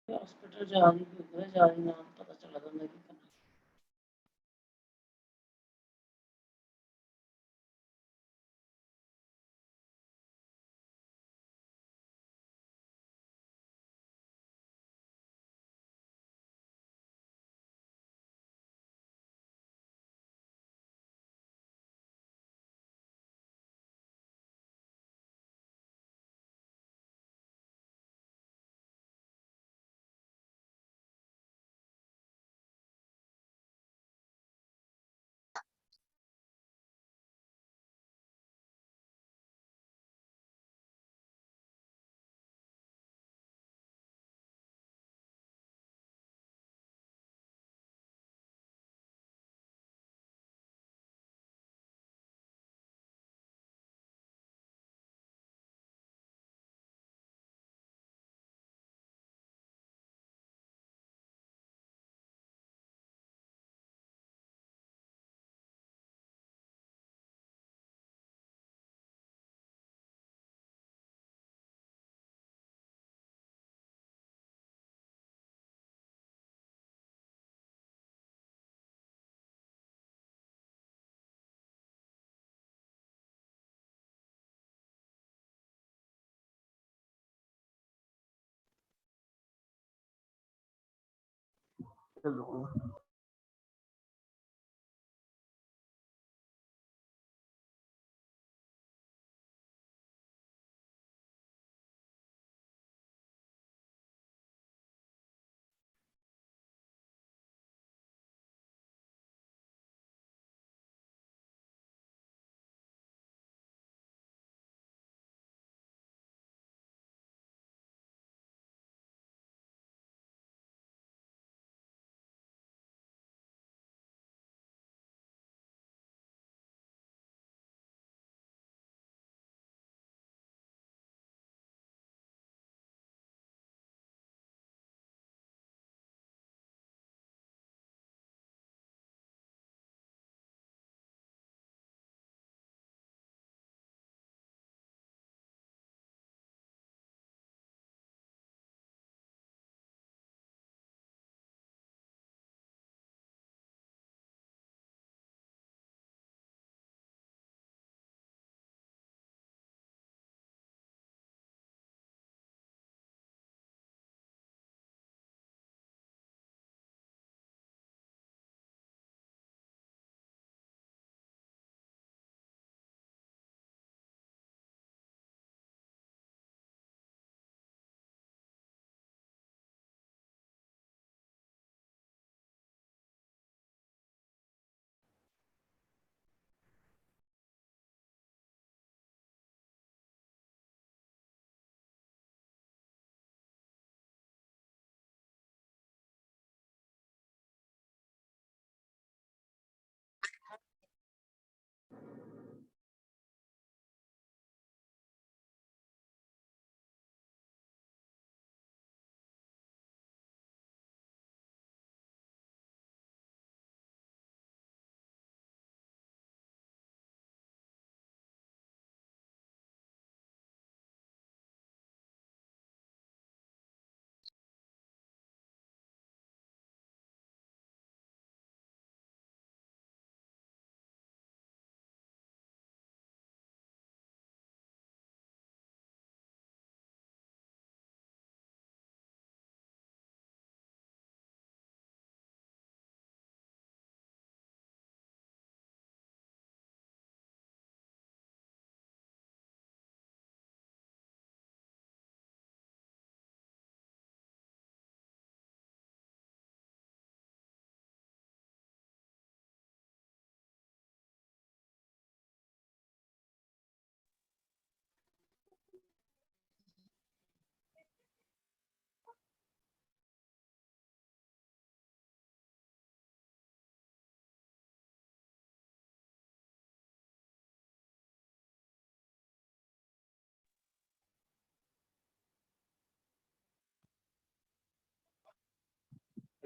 Hospital जा रही हूँ, जा रही नाम पता चला था मेरी का। Hello.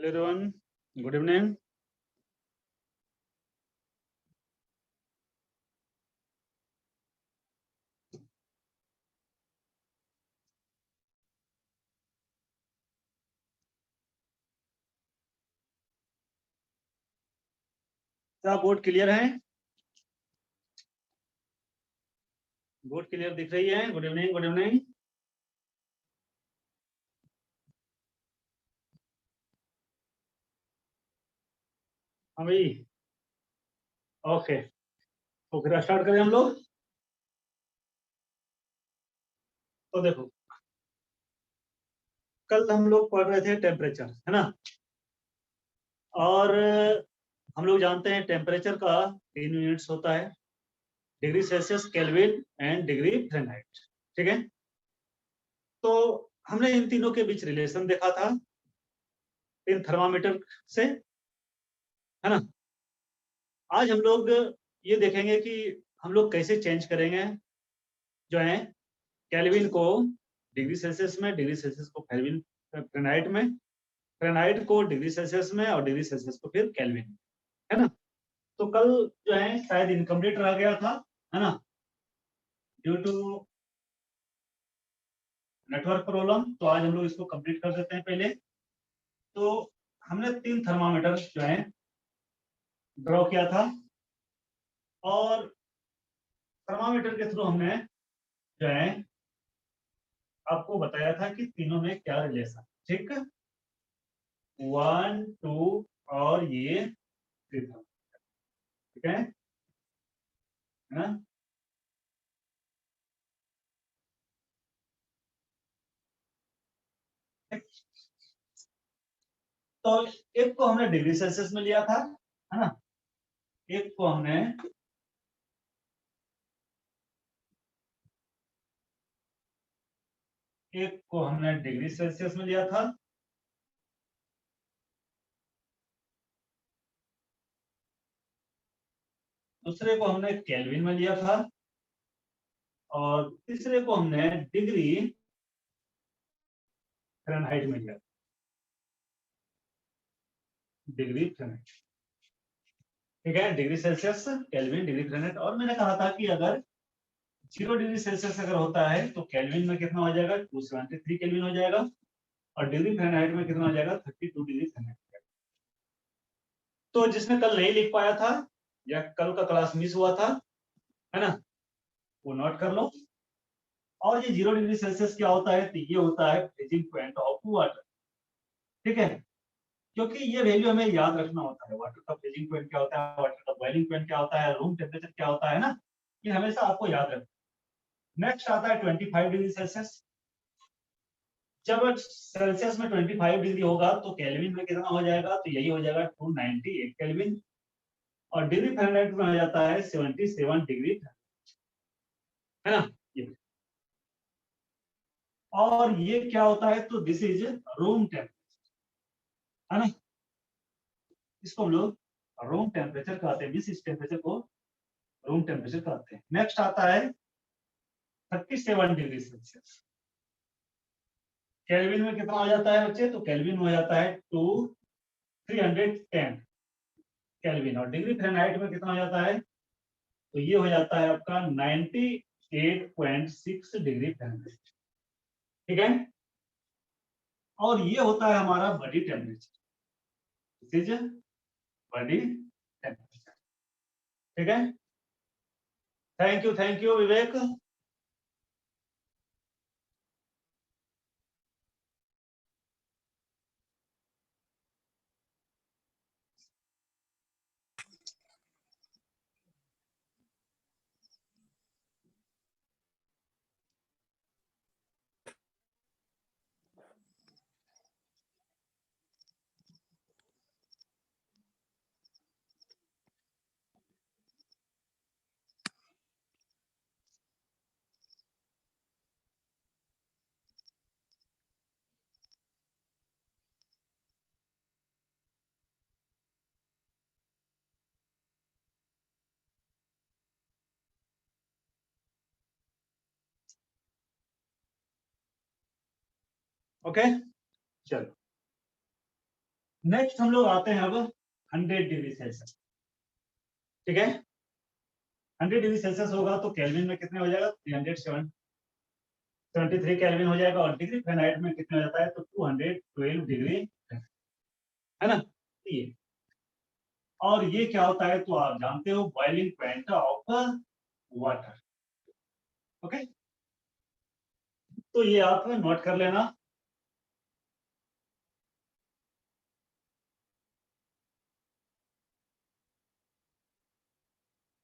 Hello everyone, good evening. क्या बोर्ड क्लियर है? बोर्ड क्लियर दिख रही है? Good evening, good evening. हाँ भाई, ओके. तो फिर स्टार्ट करें हम लोग. तो देखो, कल हम लोग पढ़ रहे थे टेम्परेचर, है ना. और हम लोग जानते हैं टेम्परेचर का 3 यूनिट्स होता है, degree Celsius, kelvin and degree Fahrenheit. ठीक है. तो हमने इन तीनों के बीच रिलेशन देखा था इन थर्मामीटर से, है ना. आज हम लोग ये देखेंगे कि हम लोग कैसे चेंज करेंगे जो है केल्विन को डिग्री सेल्सियस में, डिग्री सेल्सियस को केल्विन फ़ारेनहाइट में, फ़ारेनहाइट को डिग्री सेल्सियस में और डिग्री सेल्सियस को फिर केल्विन में, है ना. तो कल जो है शायद इनकम्प्लीट रह गया था, है ना, ड्यू टू नेटवर्क प्रॉब्लम. तो आज हम लोग इसको कंप्लीट कर देते हैं पहले. तो हमने 3 थर्मामीटर जो है ड्रॉ किया था और थर्मामीटर के थ्रू हमने जो है आपको बताया था कि तीनों में क्या रिलेशन. ठीक है, 1 2 और ये 3 था. ठीक है ना. तो एक को हमने डिग्री सेल्सियस में लिया था, है ना. एक को हमने डिग्री सेल्सियस में लिया था. दूसरे को हमने केल्विन में लिया था और तीसरे को हमने डिग्री फ़ारेनहाइट में लिया. Degree Fahrenheit. ठीक है, degree Celsius, kelvin, degree Fahrenheit. और मैंने कहा था कि अगर 0 डिग्री सेल्सियस अगर होता है तो केल्विन में कितना हो जाएगा, 273 केल्विन हो जाएगा और डिग्री फ़ारेनहाइट में कितना हो जाएगा, 32 डिग्री फ़ारेनहाइट. तो जिसने कल नहीं लिख पाया था या कल का क्लास मिस हुआ था, है ना, वो नोट कर लो. और ये 0 डिग्री सेल्सियस क्या होता है, तो ये होता है फ्रीजिंग पॉइंट ऑफ वाटर. ठीक है, क्योंकि ये वैल्यू हमें याद रखना होता है. वाटर का फ्रीजिंग पॉइंट क्या होता है, वाटर का बॉइलिंग पॉइंट क्या होता है, रूम टेम्परेचर क्या होता है ना, ये हमेशा आपको याद रखना. नेक्स्ट आता है 25 डिग्री सेल्सियस. जब सेल्सियस में 25 डिग्री होगा तो केल्विन में कितना हो जाएगा, तो यही हो जाएगा 298 केल्विन और डिग्री फ़ारेनहाइट में हो जाता है 77 डिग्री, है ना. ये और ये क्या होता है, तो दिस इज रूम टेम्परेचर, है ना. इसको हम लोग रूम टेम्परेचर कहते हैं. इस टेम्परेचर को रूम टेम्परेचर कहते हैं. नेक्स्ट आता है 37 डिग्री सेल्सियस. केल्विन में कितना हो जाता है बच्चे, तो केल्विन में हो जाता है 310 केल्विन और डिग्री फ़ारेनहाइट में कितना हो जाता है, तो ये हो जाता है आपका 98.6 डिग्री फ़ारेनहाइट. ठीक है, और ये होता है हमारा body temperature. This is body temperature. ठीक है, थैंक यू विवेक. ओके, चलो. नेक्स्ट हम लोग आते हैं अब 100 डिग्री सेल्सियस, ठीक है। 100 डिग्री सेल्सियस होगा तो केल्विन में कितने हो जाएगा, 373 केल्विन हो जाएगा, और डिग्री फ़ारेनहाइट में कितने हो जाता है, तो 212 डिग्री, है ना ये। और ये क्या होता है, तो आप जानते हो boiling point of water, okay. तो ये आप नोट कर लेना।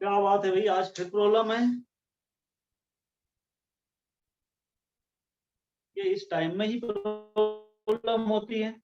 क्या बात है भाई, आज फिर प्रॉब्लम है, ये इस टाइम में ही प्रॉब्लम होती है।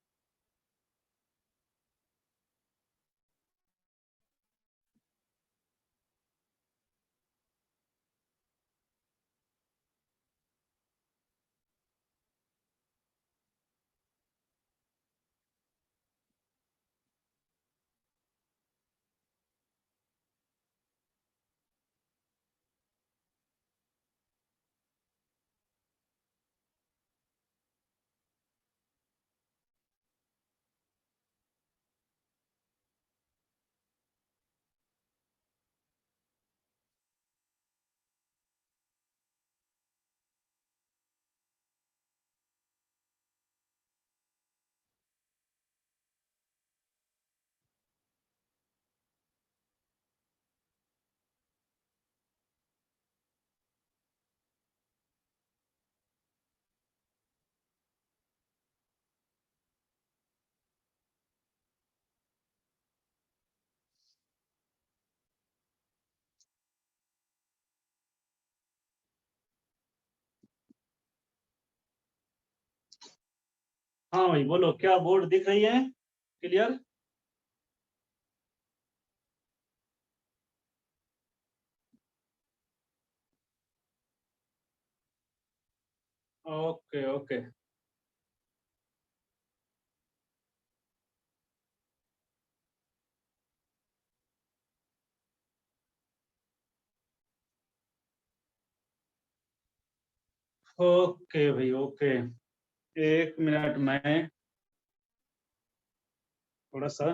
हाँ भाई बोलो, क्या बोर्ड दिख रही है क्लियर? Okay okay. ओके भाई ओके, एक मिनट में थोड़ा सा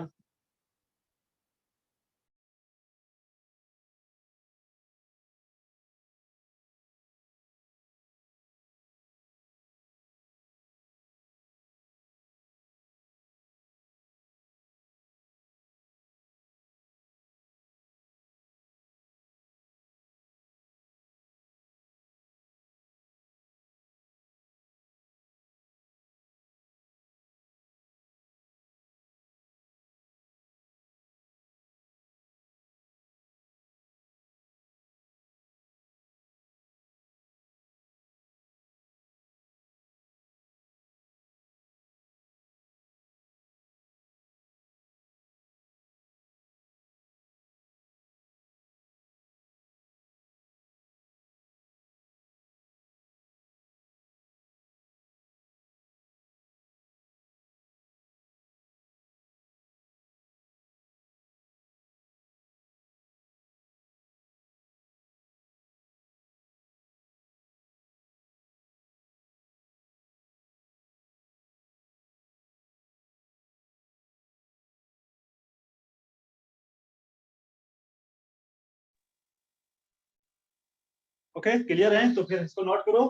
ओके क्लियर है, तो फिर इसको नोट करो,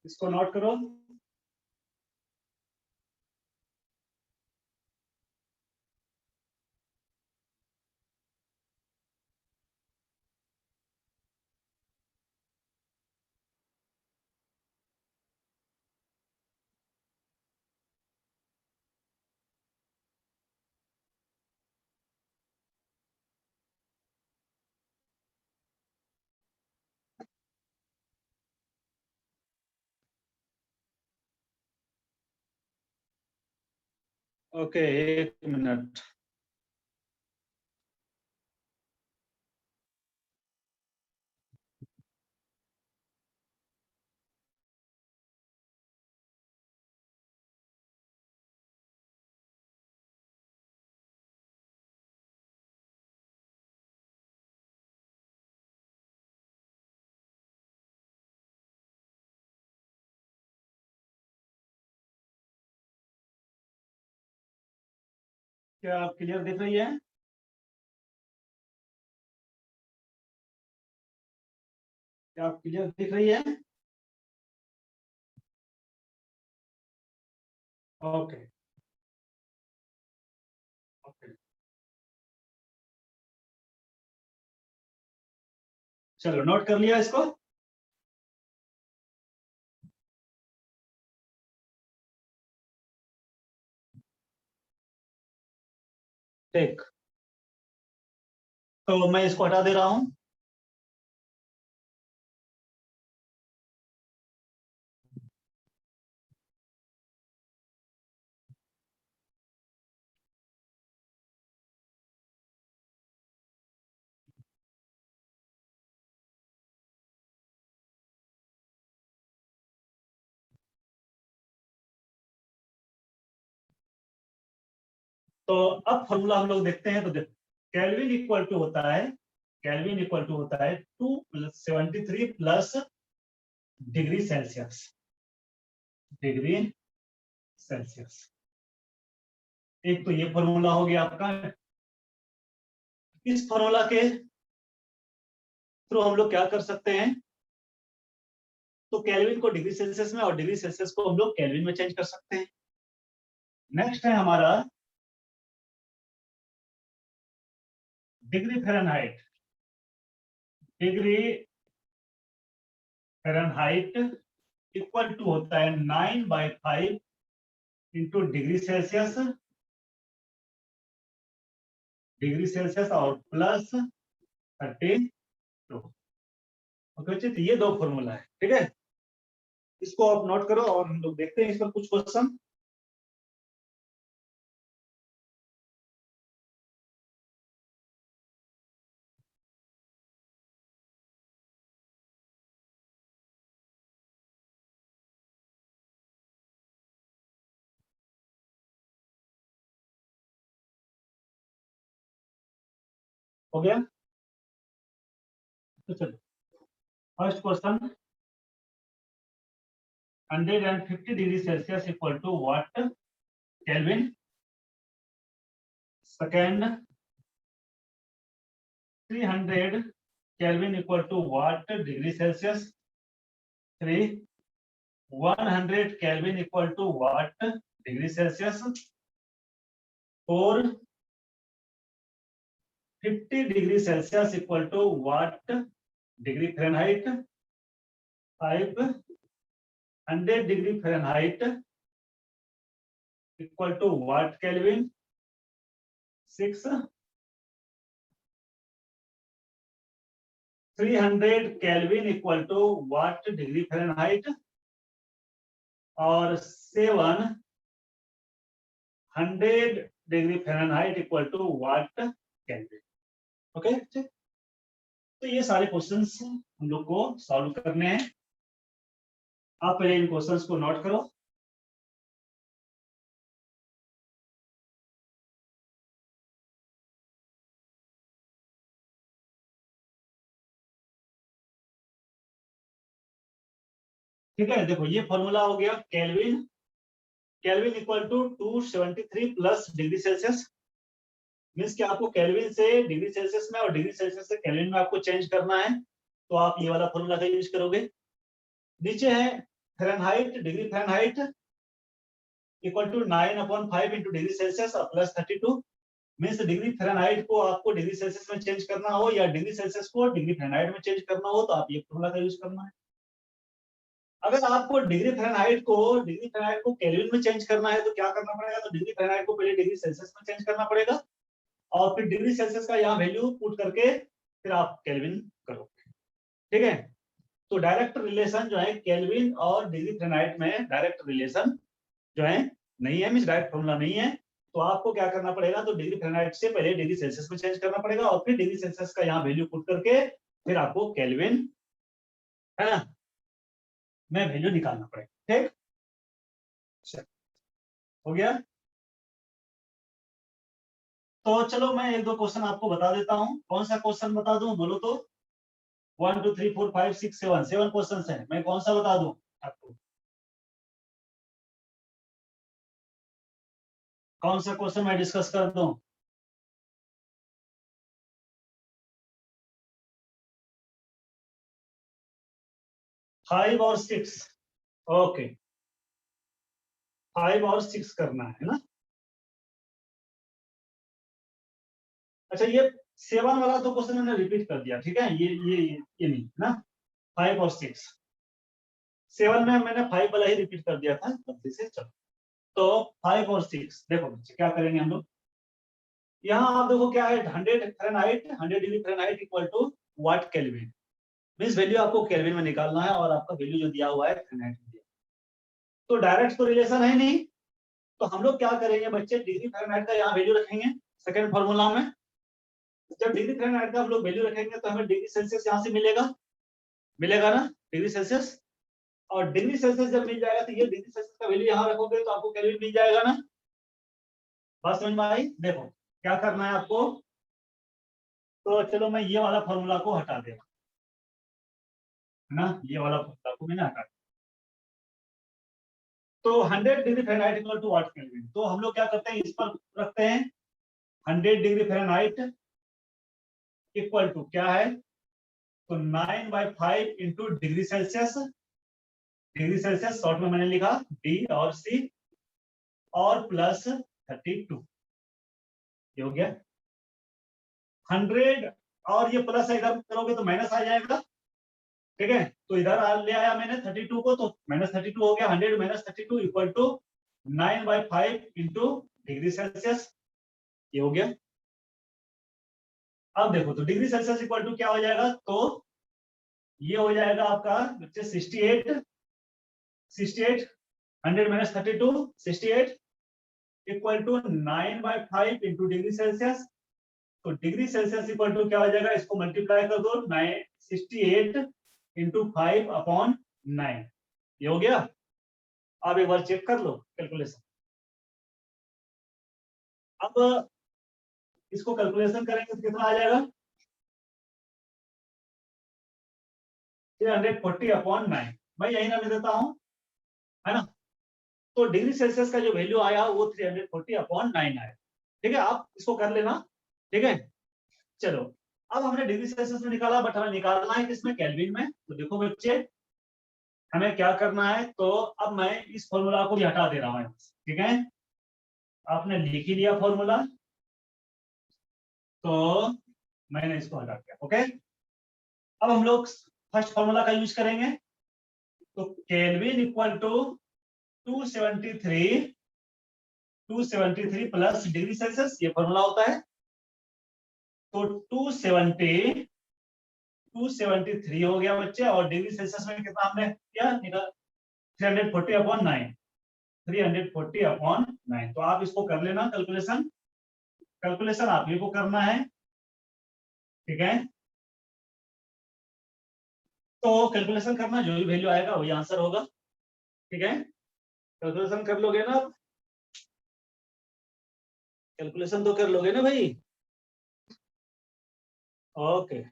इसको नोट करो। ओके एक मिनट। क्या आप क्लियर दिख रही है? क्या आप क्लियर दिख रही है? ओके ओके, चलो नोट कर लिया इसको। ठीक, तो मैं इसको हटा दे रहा हूं। तो अब फॉर्मूला हम लोग देखते हैं, तो केल्विन इक्वल टू होता है, केल्विन इक्वल टू होता है 273 plus degree Celsius, degree Celsius. एक तो ये फॉर्मूला हो गया आपका। इस फॉर्मूला के थ्रू हम लोग क्या कर सकते हैं, तो केल्विन को डिग्री सेल्सियस में और डिग्री सेल्सियस को हम लोग केल्विन में चेंज कर सकते हैं। नेक्स्ट है हमारा degree Fahrenheit, degree Fahrenheit equal to होता है 9/5 into degree Celsius, degree Celsius और प्लस 32। ओके, तो ये दो फॉर्मूला है, ठीक है। इसको आप नोट करो और हम लोग देखते हैं इस पर कुछ क्वेश्चन। हो गया, तो चलो first question, 150 degree Celsius equal to what kelvin. Second, 300 kelvin equal to what degree Celsius. 3, 100 kelvin equal to what degree Celsius. 4, 50 degree Celsius equal to what degree Fahrenheit. 5, 100 degree Fahrenheit equal to what kelvin. 6, 300 kelvin equal to what degree Fahrenheit. और 7, 100 degree Fahrenheit equal to what kelvin. Okay, तो ये सारे questions हम लोग को solve करने हैं। आप पहले इन क्वेश्चंस को नोट करो। ठीक है, देखो ये फॉर्मूला हो गया kelvin, kelvin equal to 273 plus degree Celsius. Means कि आपको केल्विन से डिग्री सेल्सियस में और डिग्री सेल्सियस से केल्विन में आपको चेंज करना है, तो आप ये वाला फॉर्मूला का यूज करोगे। नीचे है Fahrenheit, degree Fahrenheit equal to 9/5 into degree Celsius और प्लस 32। मीन्स डिग्री फ़ारेनहाइट को आपको डिग्री सेल्सियस में चेंज करना हो या डिग्री सेल्सियस को डिग्री फ़ारेनहाइट में चेंज करना हो, तो आप ये फॉर्मूला का यूज करना है। अगर आपको डिग्री फ़ारेनहाइट को केल्विन में चेंज करना है, तो क्या करना पड़ेगा, तो डिग्री फ़ारेनहाइट को पहले डिग्री सेल्सियस में चेंज करना पड़ेगा और फिर डिग्री सेल्सियस का यहाँ वैल्यू पुट करके फिर आप केल्विन करोगे। ठीक है, तो डायरेक्ट रिलेशन जो है केल्विन और डिग्री फ़ारेनहाइट में डायरेक्ट रिलेशन जो है नहीं है, मींस डायरेक्ट फॉर्मूला नहीं है। तो आपको क्या करना पड़ेगा, तो डिग्री फ़ारेनहाइट से पहले डिग्री सेल्सियस में चेंज करना पड़ेगा और फिर डिग्री सेल्सियस का यहाँ वैल्यू पुट करके फिर आपको केल्विन, है ना, में वैल्यू निकालना पड़ेगा। ठीक, हो गया। तो चलो मैं एक दो क्वेश्चन आपको बता देता हूँ। कौन सा क्वेश्चन बता दूं, बोलो तो। 1 2 3 4 5 6 7 क्वेश्चन है, मैं कौन सा बता दूं आपको। कौन सा क्वेश्चन मैं डिस्कस कर दूं? फाइव और सिक्स, ओके, 5 और 6 करना है ना। अच्छा, ये 7 वाला तो क्वेश्चन मैंने रिपीट कर दिया, ठीक है, ये नहीं ना। 5 और 6, 7 में मैंने 5 वाला ही रिपीट कर दिया था गलती से। चलो, तो 5 और 6 देखो बच्चे क्या करेंगे हम लोग। यहाँ आप देखो क्या है, 100 Fahrenheit, 100 degree Fahrenheit equal to what kelvin. Means value आपको केल्विन में निकालना है और आपका वैल्यू जो दिया हुआ है फ़ारेनहाइट में दिया। तो डायरेक्ट तो रिलेशन है नहीं, तो हम लोग क्या करेंगे बच्चे, डिग्री फ़ारेनहाइट का यहाँ वैल्यू रखेंगे सेकंड फार्मूला में। जब डिग्री फ़ारेनहाइट का हम लोग वैल्यू रखेंगे तो हमें डिग्री सेल्सियस यहाँ से मिलेगा ना, डिग्री सेल्सियस। और डिग्री सेल्सियस जब मिल जाएगा तो ये डिग्री सेल्सियस का वैल्यू यहाँ रखोगे तो आपको केल्विन मिल जाएगा ना। बात समझ में आई? देखो क्या करना है आपको। तो चलो मैं ये वाला फॉर्मूला को हटा देगा ना, ये वाला फॉर्मूला को मैंने हटा दिया। तो 100 degree Fahrenheit equal to what kelvin, तो हम लोग क्या करते हैं, इस पर रखते हैं 100 डिग्री फ़ारेनहाइट इक्वल टू क्या है, तो 9/5 into degree Celsius. Degree Celsius short में मैंने लिखा डी और सी, और प्लस 32, ये हो गया 100। और ये प्लस इधर करोगे तो माइनस आ जाएगा, ठीक है। तो इधर ले आया मैंने 32 को, तो -32 हो गया। 100 - 32 equal to 9/5 into degree Celsius, ये हो गया। अब देखो तो डिग्री सेल्सियस इक्वल टू क्या हो जाएगा, तो ये हो जाएगा आपका बच्चे 68 100 - 32 68 equal to 9/5 into degree Celsius. तो डिग्री सेल्सियस इक्वल टू क्या हो जाएगा, इसको मल्टीप्लाई कर दो 68 इंटू 5/9, ये हो गया। अब एक बार चेक कर लो कैलकुलेशन। अब इसको कैलकुलेशन करेंगे तो कितना आ जाएगा, 340/9। मैं यही ना देता हूं, है ना। तो डिग्री सेल्सियस का जो वैल्यू आया वो 340/9 आया, ठीक है। आप इसको कर लेना, ठीक है। चलो, अब हमने डिग्री सेल्सियस में निकाला, बट हमें निकालना है किसमें, केल्विन में। तो देखो बच्चे हमें क्या करना है, तो अब मैं इस फॉर्मूला को भी हटा दे रहा हूं, ठीक है। आपने लिख ही लिया फॉर्मूला, तो मैंने इसको हटा दिया, ओके। अब हम लोग फर्स्ट फॉर्मूला का यूज करेंगे। तो kelvin equal to 273 plus degree Celsius, ये फॉर्मूला होता है। तो 273 हो गया बच्चे, और डिग्री सेल्सियस में कितना हमने किया, 340/9, 340/9। तो आप इसको कर लेना कैलकुलेशन आप ही को करना है, ठीक है। तो कैलकुलेशन करना, जो भी वैल्यू आएगा वही आंसर होगा, ठीक है। कैलकुलेशन कर लोगे ना, कैलकुलेशन तो कर लोगे ना भाई, ओके।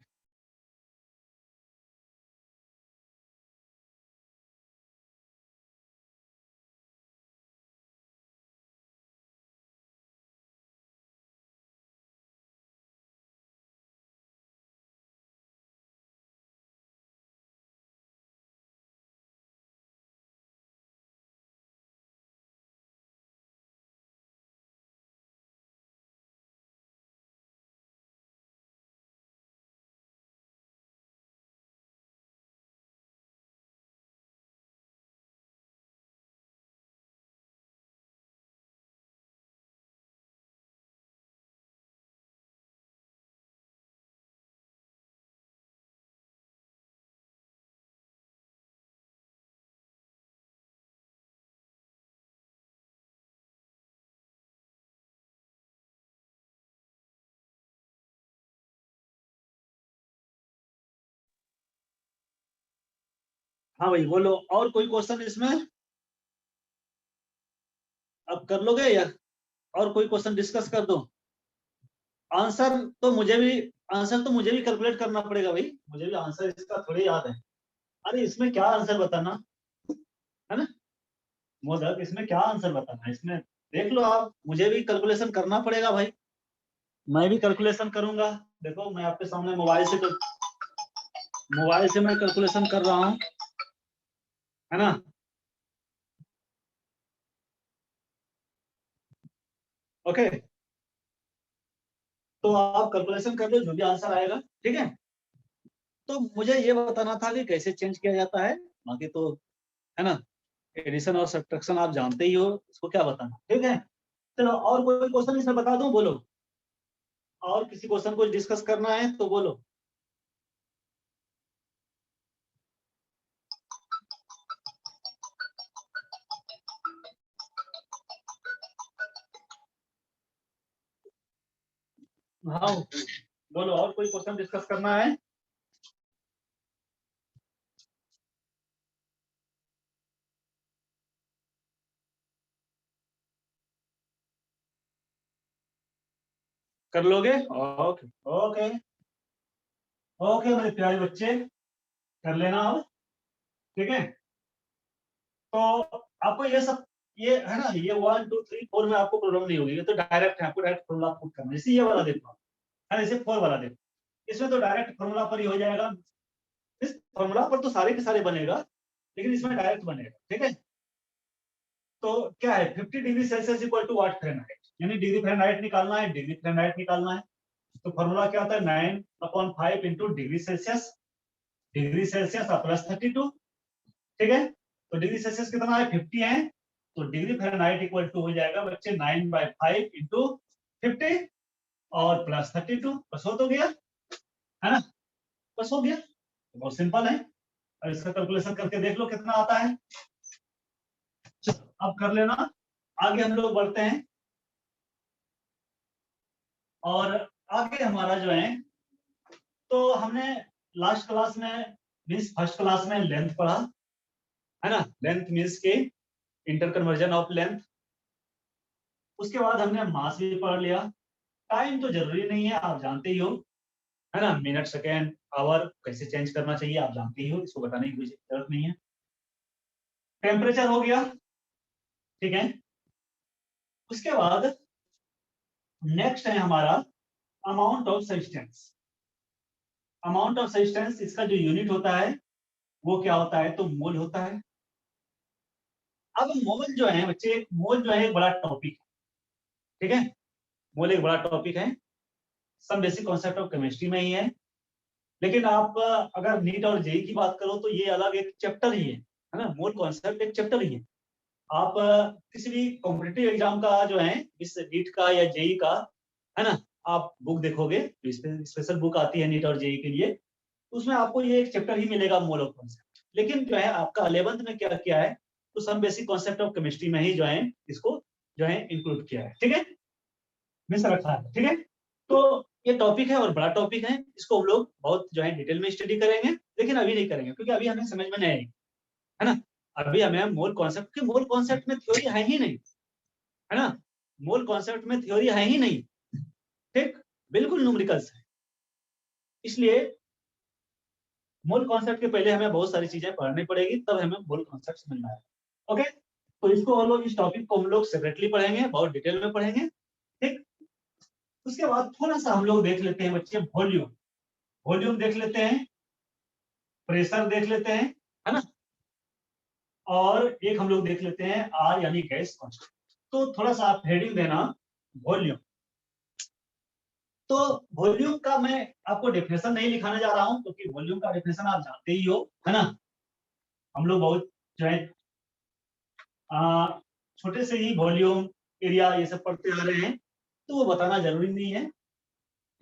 हाँ भाई बोलो, और कोई क्वेश्चन इसमें अब कर लोगे, या और कोई क्वेश्चन डिस्कस कर दो। आंसर तो मुझे भी आंसर तो मुझे भी कैलकुलेट करना पड़ेगा भाई, मुझे भी आंसर इसका थोड़ी याद है। अरे इसमें क्या आंसर बताना है ना, मोदक, इसमें क्या आंसर बताना है इसमें। देख लो आप, मुझे भी कैलकुलेशन करना पड़ेगा भाई, मैं भी कैलकुलेशन करूंगा। देखो मैं आपके सामने मोबाइल से मैं कैलकुलेशन कर रहा हूँ, है ना। ओके, तो आप कैलकुलेशन कर लो, जो भी आंसर आएगा, ठीक है। तो मुझे ये बताना था कि कैसे चेंज किया जाता है, बाकी तो है ना, एडिशन और सब्ट्रैक्शन आप जानते ही हो, इसको क्या बताना, ठीक है। चलो और कोई क्वेश्चन इसमें बता दूं, बोलो। और किसी क्वेश्चन को डिस्कस करना है तो बोलो। हाँ बोलो, और कोई क्वेश्चन डिस्कस करना है। कर लोगे, ओके ओके ओके मेरे प्यारे बच्चे, कर लेना अब, ठीक है। तो आपको ये सब, ये है ना, ये 1 2 3 4 में आपको प्रॉब्लम नहीं होगी, ये तो डायरेक्ट है, आपको डायरेक्ट फॉर्मूला पुट करना है। जैसे ये वाला देखो, है ना, जैसे 4 वाला देखो, इसमें तो डायरेक्ट फॉर्मूला पर ही हो जाएगा। इस फॉर्मूला पर तो सारे के सारे बनेगा, लेकिन इसमें डायरेक्ट बनेगा, ठीक है। तो क्या है, 50 degree Celsius equal to what Fahrenheit, यानी डिग्री फ़ारेनहाइट निकालना है, डिग्री फ़ारेनहाइट निकालना है। तो फॉर्मूला क्या होता है, 9/5 into degree Celsius, degree Celsius plus 32, ठीक है। तो डिग्री सेल्सियस कितना है, 50 है, तो डिग्री फ़ारेनहाइट इक्वल टू हो जाएगा बच्चे 9/5 इंटू 50 और प्लस 32, बस हो तो गया, है ना, बस हो गया, तो बहुत सिंपल है। और इसका कैलकुलेशन करके देख लो कितना आता है। अब कर लेना, आगे हम लोग बढ़ते हैं। और आगे हमारा जो है, तो हमने लास्ट क्लास में मीन्स फर्स्ट क्लास में लेंथ पढ़ा, है ना, लेंथ मीन्स के इंटर कन्वर्जन ऑफ लेंथ। उसके बाद हमने मास भी पढ़ लिया। टाइम तो जरूरी नहीं है, आप जानते ही हो, है ना, मिनट सेकेंड आवर कैसे चेंज करना चाहिए आप जानते ही हो, इसको बताने की कोई जरूरत नहीं है। टेम्परेचर हो गया, ठीक है। उसके बाद नेक्स्ट है हमारा amount of substance. Amount of substance, इसका जो यूनिट होता है वो क्या होता है, तो मोल होता है। अब मोल जो है बच्चे, मोल जो है एक बड़ा टॉपिक है, ठीक है। मोल एक बड़ा टॉपिक है, सब बेसिक कॉन्सेप्ट ऑफ केमिस्ट्री में ही है। लेकिन आप अगर नीट और जेई की बात करो तो ये अलग एक चैप्टर ही है ना, मोल कॉन्सेप्ट एक चैप्टर ही है। आप किसी भी कॉम्पिटिटिव एग्जाम का जो है, इस नीट का या जेई का, है ना, आप बुक देखोगे तो स्पेशल बुक आती है नीट और जेई के लिए, तो उसमें आपको ये एक चैप्टर ही मिलेगा, मोल ऑफ कॉन्सेप्ट। लेकिन जो है आपका 11th में क्या किया है, तो सब बेसिक कॉन्सेप्ट ऑफ केमिस्ट्री में ही जो है इसको जो है इंक्लूड किया है, ठीक है, मिस रखा है, ठीक है। तो ये टॉपिक है और बड़ा टॉपिक है, इसको हम लोग बहुत जो है डिटेल में स्टडी करेंगे, लेकिन अभी नहीं करेंगे क्योंकि अभी हमें समझ में नहीं आएगी, है ना। अभी हमें मोल कॉन्सेप्ट के, मोल कॉन्सेप्ट में थ्योरी है ही नहीं, है ना, मोल कॉन्सेप्ट में थ्योरी है ही नहीं, ठीक, बिल्कुल न्यूमेरिकल्स है। इसलिए मोल कॉन्सेप्ट के पहले हमें बहुत सारी चीजें पढ़नी पड़ेगी, तब हमें मोल कॉन्सेप्ट समझना है, ओके। तो इसको हम लोग, इस टॉपिक को हम लोग सेपरेटली पढ़ेंगे, बहुत डिटेल में पढ़ेंगे, ठीक। उसके बाद थोड़ा सा हम लोग देख लेते हैं बच्चे वॉल्यूम, वॉल्यूम देख लेते हैं, प्रेशर देख लेते हैं, है ना, और एक हम लोग देख लेते हैं आर यानी गैस कांस्टेंट। तो थोड़ा सा आप हेडिंग देना, वॉल्यूम। तो वॉल्यूम का मैं आपको डेफिनेशन नहीं लिखाने जा रहा हूं, क्योंकि वॉल्यूम का डेफिनेशन आप जानते ही हो, है ना। हम लोग बहुत जो है छोटे से ही वॉल्यूम, एरिया ये सब पढ़ते आ रहे हैं, तो वो बताना जरूरी नहीं है।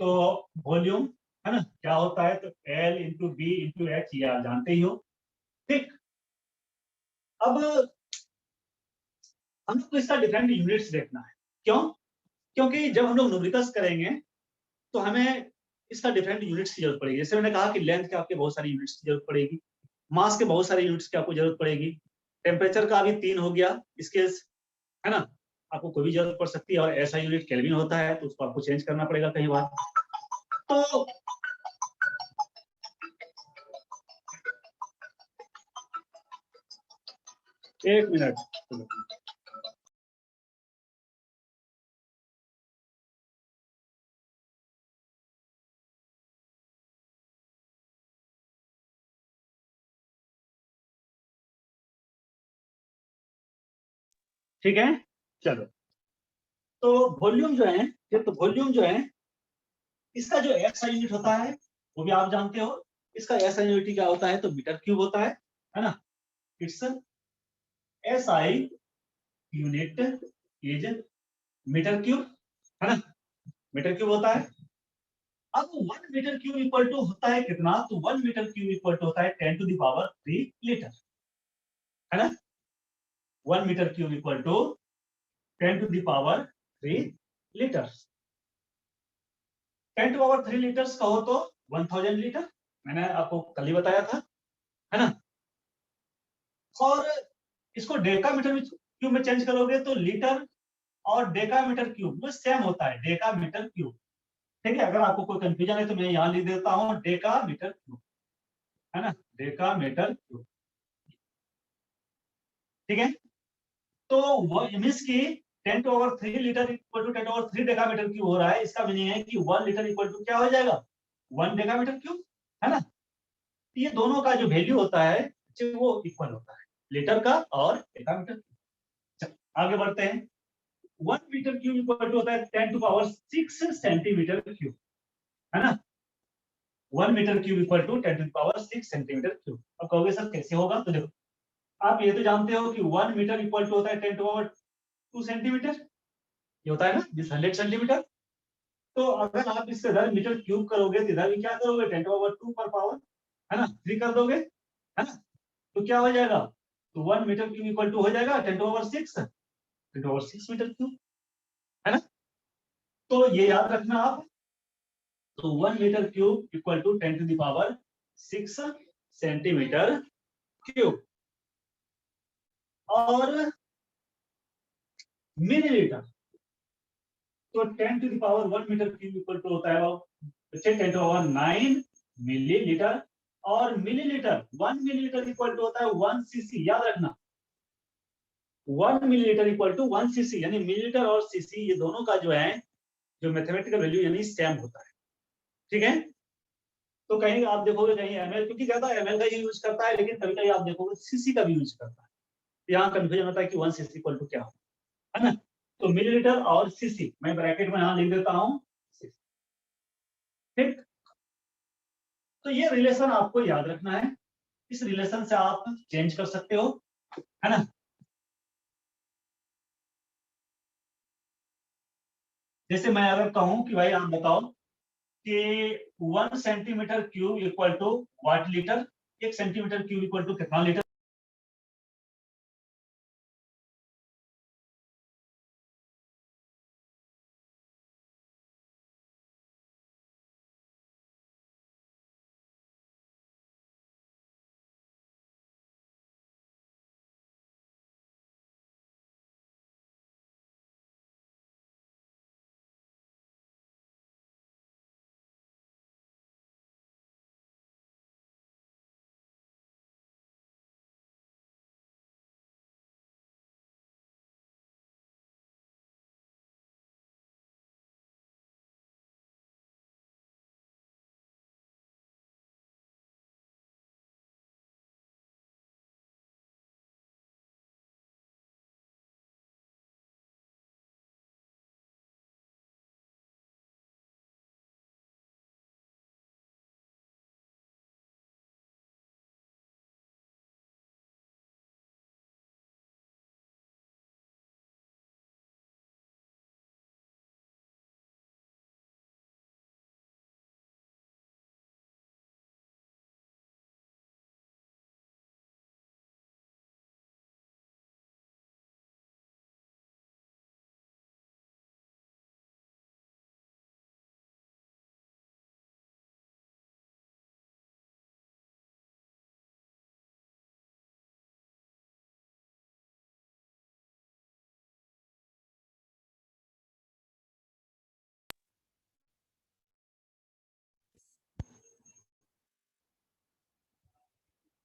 तो वॉल्यूम, है ना, क्या होता है, तो L into b into h, ये आप जानते ही हो, ठीक। अब हम लोग को इसका डिफरेंट यूनिट्स देखना है, क्यों, क्योंकि जब हम लोग न्यूमेरिकल्स करेंगे तो हमें इसका डिफरेंट यूनिट्स की जरूरत पड़ेगी। जैसे मैंने कहा कि लेंथ के आपके बहुत सारी यूनिट्स की जरूरत पड़ेगी, मास के बहुत सारे यूनिट्स की आपको जरूरत पड़ेगी, टेम्परेचर का भी 3 हो गया स्केल्स, है ना, आपको कोई भी जरूरत पड़ सकती है। और ऐसा यूनिट केल्विन होता है, तो उसको आपको चेंज करना पड़ेगा कई बार। तो एक मिनट, ठीक है, चलो। तो वॉल्यूम जो है, तो वॉल्यूम जो है इसका जो एसआई यूनिट होता है वो भी आप जानते हो। इसका एसआई यूनिट क्या होता है, तो मीटर क्यूब होता है ना। Its SI unit is metre cube, है ना, मीटर क्यूब होता है। अब 1 मीटर क्यूब इक्वल टू होता है कितना, तो 1 मीटर क्यूब इक्वल टू होता है 10 टू द पावर 3 लीटर, है ना। 1 metre cube equal to 10 to the power 3 litre. 10 to power 3 litres कहो तो 1000 लीटर, मैंने आपको कल ही बताया था, है ना। और इसको डेकामीटर क्यूब में चेंज करोगे तो लीटर और डेकामीटर क्यूब वो सेम होता है, डेकामीटर क्यूब। ठीक है, अगर आपको कोई कंफ्यूजन है तो मैं यहाँ लिख देता हूँ डेकामीटर क्यूब, है ना, डेकामीटर क्यूब। ठीक है, तो वो मीन्स की 10 to power 3 litre equal to 10 to power 3 decametre cube हो रहा है। इसका मीनिंग है कि 1 लीटर इक्वल टू क्या हो जाएगा, 1 डेकामीटर क्यूब, है ना। ये दोनों का जो वैल्यू होता है वो इक्वल होता है, लीटर का और डेकामीटर। आगे बढ़ते हैं। 1 मीटर क्यूब इक्वल टू होता है 10 टू पावर 6 सेंटीमीटर क्यूब, है ना। 1 metre cube equal to 10 to power 6 centimetre cube. अब कहोगे सर कैसे होगा, तो देखो आप ये तो जानते हो कि 1 मीटर इक्वल टू होता है 10 टू पावर 2 सेंटीमीटर, ये होता है ना, दिस 100 सेंटीमीटर। तो अगर आप इससे इधर मीटर क्यूब करोगे तो इधर भी क्या करोगे, 10 टू पावर 2 पर पावर, है ना, 3 कर दोगे, है ना। तो क्या हो जाएगा, तो 1 मीटर क्यूब इक्वल टू हो जाएगा 10 to power 6, 10 to power 6 metre cube, है ना। तो ये याद रखना आप। तो 1 metre cube equal to 10 to the power 6 centimetre cube. और मिलीलीटर, तो 10 to the power 1 metre cube equal to होता है 10 टू पावर 9 मिलीलीटर। और मिलीलीटर 1 मिलीलीटर इक्वल टू होता है 1 सीसी, याद रखना 1 मिलीलीटर इक्वल टू 1 सीसी, यानी मिलीलीटर और सीसी ये दोनों का जो है जो मैथमेटिकल वैल्यू यानी सेम होता है। ठीक है, तो कहीं आप देखोगे कहीं एमएल, क्योंकि ज्यादा एमएल का यूज करता है, लेकिन कभी कभी आप देखोगे सीसी का भी यूज करता है। यहाँ कंफ्यूजन होता है कि 1 सीसी इक्वल टू क्या हो, है ना। तो मिलीलीटर और सीसी मैं ब्रैकेट में यहाँ लिख देता हूँ, ठीक। तो ये रिलेशन आपको याद रखना है, इस रिलेशन से आप चेंज कर सकते हो, है ना। जैसे मैं अगर कहूं कि भाई आप बताओ कि 1 centimetre cube equal to what litre, 1 centimetre cube equal to कितना लीटर।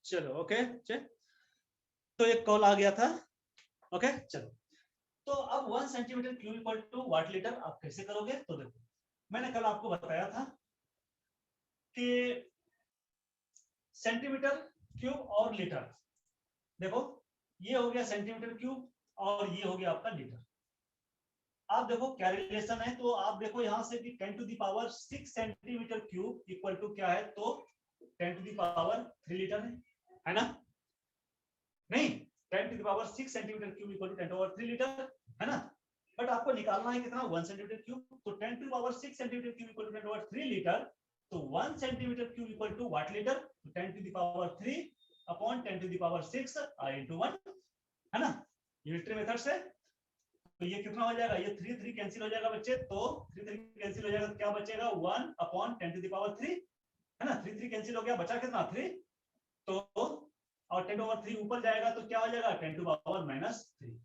चलो ओके, तो एक कॉल आ गया था। ओके चलो, तो अब 1 centimetre cube equal to what litre आप कैसे करोगे, तो देखो मैंने कल आपको बताया था कि सेंटीमीटर क्यूब और लीटर, देखो ये हो गया सेंटीमीटर क्यूब और ये हो गया आपका लीटर। आप देखो क्या रिलेशन है, तो आप देखो यहां से कि 10 to the power 6 centimetre cube equal to क्या है, तो 10 टू द पावर 3 लीटर है ना? नहीं, 10 to the power 6 centimetre cube equal to 10 to power 3 litre है ना? बट आपको निकालना है कितना, 1 सेंटीमीटर क्यूब, तो 10 to the power 6 centimetre cube equal to 10 to power 3 litre, तो 1 centimetre cube equal to what litre, तो 10 to the power 3 upon 10 to the power 6 into 1 है ना, यूनिटरी मेथड से। तो ये कितना हो जाएगा, ये 3 3 कैंसिल हो जाएगा बच्चे, तो 3 3 कैंसिल हो जाएगा, तो क्या बचेगा 1 अपॉन 10 टू द पावर 3 है ना, 3 3 कैंसिल हो गया, बचा कितना 3, तो और 10 ओवर 3 ऊपर जाएगा तो क्या हो जाएगा 10 टू पावर -3,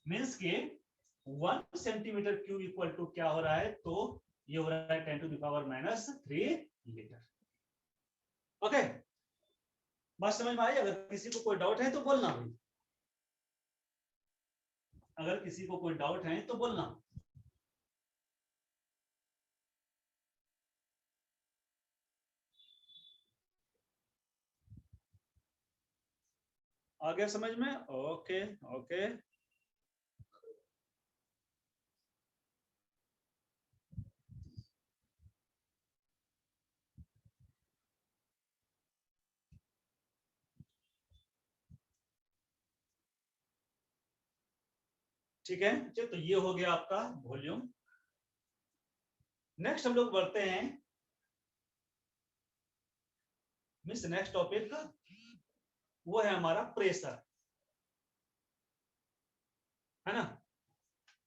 मींस के 1 सेंटीमीटर क्यूब इक्वल टू क्या हो रहा है, तो ये हो रहा है 10 to the power -3 litre. Okay, बात समझ में आई? अगर किसी को कोई डाउट है तो बोलना भाई, अगर किसी को कोई डाउट है तो बोलना। आ गया समझ में? ओके ओके, ठीक है। चलो, तो ये हो गया आपका वॉल्यूम। नेक्स्ट हम लोग बढ़ते हैं, मिस नेक्स्ट टॉपिक वो है हमारा प्रेशर, है ना?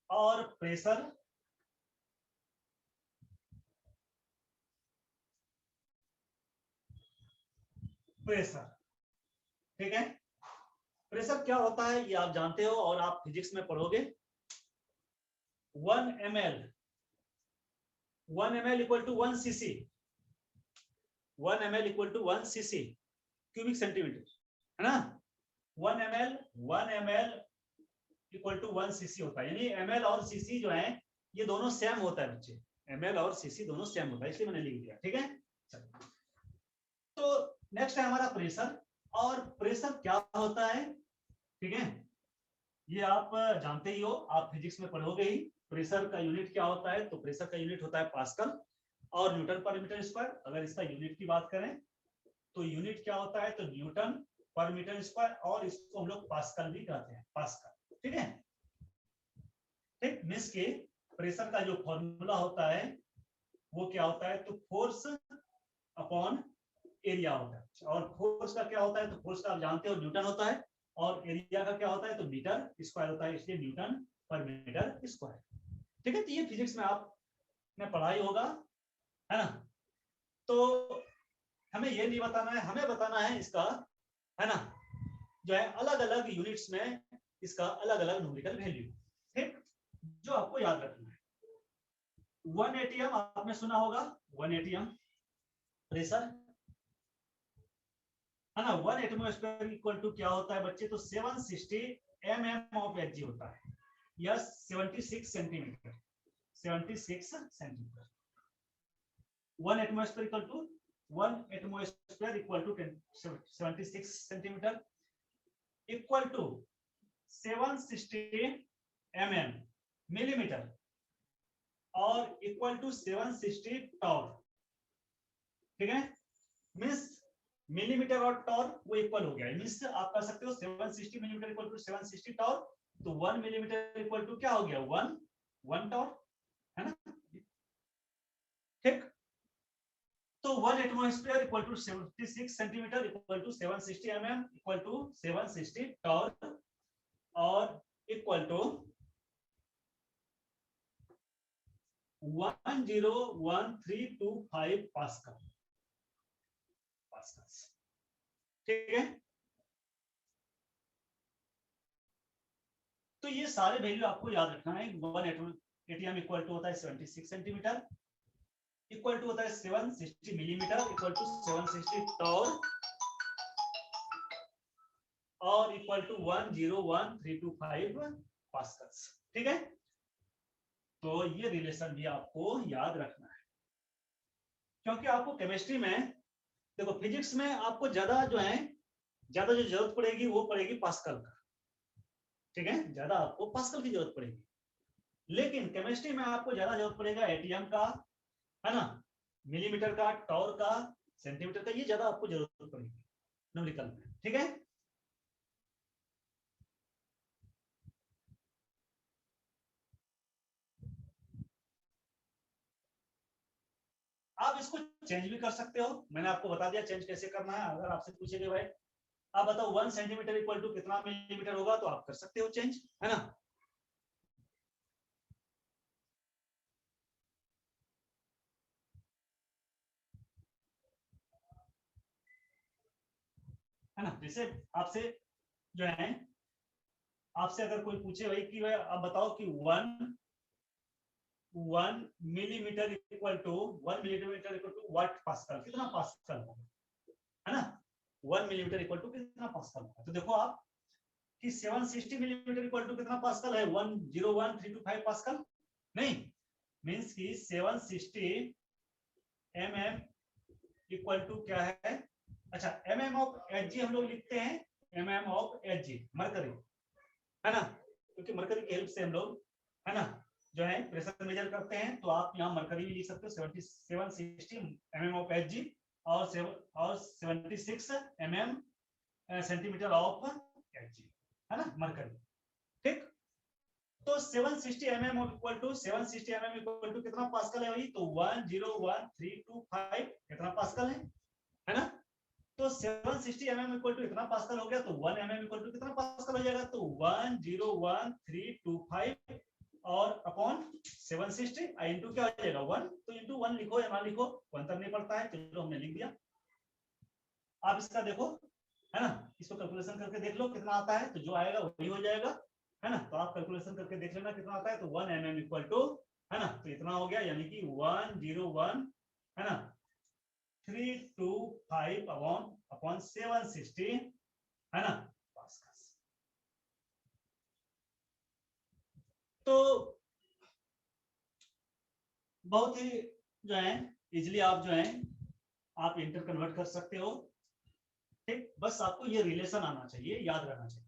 और प्रेशर ठीक है। प्रेशर क्या होता है ये आप जानते हो और आप फिजिक्स में पढ़ोगे। 1 ml equal to 1 cc, 1 ml equal to 1 cc cubic centimetre, है ना? 1 ml इक्वल टू 1 cc होता है, यानी ml और cc जो है ये दोनों सेम होता है बच्चे, ml और cc दोनों सेम होता है, इसलिए मैंने लिख दिया, ठीक है। तो नेक्स्ट है हमारा प्रेशर, और प्रेशर क्या होता है, ठीक है, ये आप जानते ही हो, आप फिजिक्स में पढ़ोगे ही। प्रेशर का यूनिट क्या होता है, तो प्रेशर का यूनिट होता है पास्कल और न्यूटन पर मीटर स्क्वायर। अगर इसका यूनिट की बात करें तो यूनिट क्या होता है, तो न्यूटन पर मीटर स्क्वायर, और इसको हम लोग पास्कल भी कहते हैं, पास्कल, ठीक है। ठीक, मींस के प्रेशर का जो फॉर्मूला होता है वो क्या होता है, तो फोर्स अपॉन एरिया होता है, और फोर्स का क्या होता है, तो फोर्स का आप जानते हो न्यूटन होता है, और एरिया का क्या होता है, तो मीटर स्क्वायर होता है, इसलिए न्यूटन पर मीटर स्क्वायर, ठीक है। तो ये फिजिक्स में आपने पढ़ाई होगा, है ना? तो हमें ये नहीं बताना है, हमें बताना है इसका, है ना, जो है अलग अलग यूनिट्स में इसका अलग अलग न्यूमेरिकल वैल्यू, ठीक, जो आपको याद रखना है। 1 atm आपने सुना होगा, 1 atm प्रेशर, है ना? 1 एटमॉस्फेयर इक्वल टू क्या होता है बच्चे, तो 760 mm ऑफ Hg होता है, या 76 centimetre, 76 centimetre. 1 atmosphere equal to 76 centimetre equal to 760 mm millimetre, और इक्वल टू 760 टॉर, ठीक है। मींस मिलीमीटर और टॉर वो इक्वल हो गया, मींस आप कह सकते हो 760 मिलीमीटर इक्वल टू 760 टॉर, तो 1 मिलीमीटर इक्वल टू क्या हो गया, 1 टॉर, है ना? ठीक, तो 1 atmosphere equal to 76 centimetre equal to 760 mm equal to 760 torr, और इक्वल टू 101325 पास्कल, ठीक है। तो ये सारे वैल्यू आपको याद रखना है। 1 एटीएम इक्वल टू होता है 76 सेंटीमीटर, इक्वल टू होता है 760 मिलीमीटर, इक्वल टू 760 टॉर, और इक्वल टू 101325 पास्कल्स, ठीक है। तो ये रिलेशन भी आपको याद रखना है, क्योंकि आपको केमिस्ट्री में, देखो फिजिक्स में आपको ज्यादा जो है, ज्यादा जो जरूरत पड़ेगी वो पड़ेगी पास्कल का, ठीक है, ज्यादा आपको पास्कल की जरूरत पड़ेगी। लेकिन केमिस्ट्री में आपको ज्यादा जरूरत पड़ेगा एटीएम का, है ना, मिलीमीटर का, टॉर का, सेंटीमीटर का, ये ज्यादा आपको जरूरत पड़ेगी न्यूमेरिकल में। ठीक है, आप इसको चेंज भी कर सकते हो, मैंने आपको बता दिया चेंज कैसे करना है। अगर आपसे पूछेंगे भाई आप बताओ 1 सेंटीमीटर इक्वल टू कितना मिलीमीटर होगा, तो आप कर सकते हो चेंज, है ना। है ना, जैसे आपसे जो है, आपसे अगर कोई पूछे भाई कि भाई आप बताओ कि 1 millimetre equal to 1 millimetre equal to what pascal, कितना पास्कल होगा, है ना। 1 मिलीमीटर इक्वल टू कितना पास्कल होगा, तो देखो आप कि 760 मिलीमीटर इक्वल टू कितना पास्कल है, 101325 पास्कल नहीं, मींस कि 760 mm इक्वल टू क्या है, अच्छा mm ऑफ Hg हम लोग लिखते हैं, mm ऑफ Hg मरकरी, है ना, क्योंकि मरकरी की हेल्प से हम लोग, है ना, जो है प्रेशर मेजर करते हैं, तो आप यहाँ मरकरी भी लिख सकते हो, 760 mm ऑफ Hg और 76 mm सेंटीमीटर ऑफ Hg, है ना, मरकरी। ठीक, तो 760 mm equal to 760 mm equal to कितना पास्कल है भाई, तो 101325 कितना पास्कल है ना। तो 760 mm इक्वल टू इतना पास्कल हो गया, तो 1 mm इक्वल टू कितना पास्कल हो जाएगा, तो 101325 और अपॉन 760 इंटू क्या हो जाएगा 1, तो इंटू 1 लिखो या ना लिखो कोई अंतर नहीं पड़ता है, चलो हमने लिख दिया। आप इसका देखो, है ना, इसको कैलकुलेशन करके देख लो कितना आता है, तो जो आएगा वही हो जाएगा, है ना। तो आप कैलकुलेशन करके देख लेना कितना आता है, तो 1 mm इक्वल टू, है ना, तो इतना हो गया, यानी कि 101, है ना, 325 अपॉन 760, है ना, पास्कल। तो बहुत ही जो है इजिली आप जो है आप इंटर कन्वर्ट कर सकते हो। ठीक, बस आपको ये रिलेशन आना चाहिए, याद रहना चाहिए।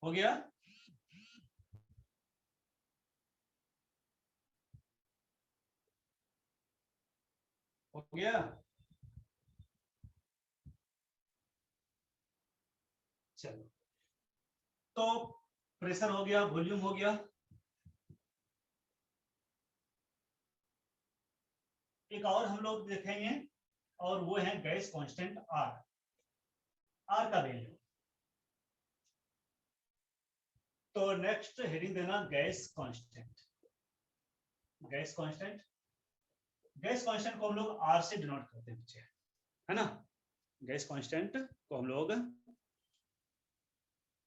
हो गया, हो गया, चलो, तो प्रेशर हो गया, वॉल्यूम हो गया, एक और हम लोग देखेंगे और वो है गैस कांस्टेंट आर, आर का वैल्यू। तो नेक्स्ट हेडिंग देना gas constant, gas constant, gas constant को हम लोग आर से डिनोट करते हैं बच्चे, है ना, गैस कांस्टेंट को हम लोग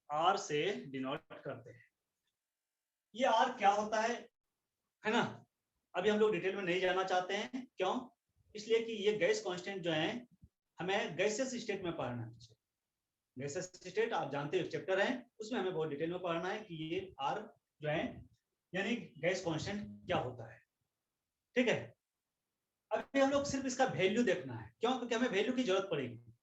आर से डिनोट करते हैं। ये आर क्या होता है ना, अभी हम लोग डिटेल में नहीं जाना चाहते हैं, क्यों, इसलिए कि ये गैस कांस्टेंट जो है हमें गैसेस स्टेट में पढ़ना है। गैसेस स्टेट आप जानते हो चैप्टर है, उसमें हमें बहुत डिटेल में पढ़ना है कि ये आर जो है यानी गैस कांस्टेंट क्या होता है। ठीक है, अभी हम लोग सिर्फ इसका वैल्यू देखना है, क्यों, क्योंकि हमें वैल्यू की जरूरत पड़ेगी,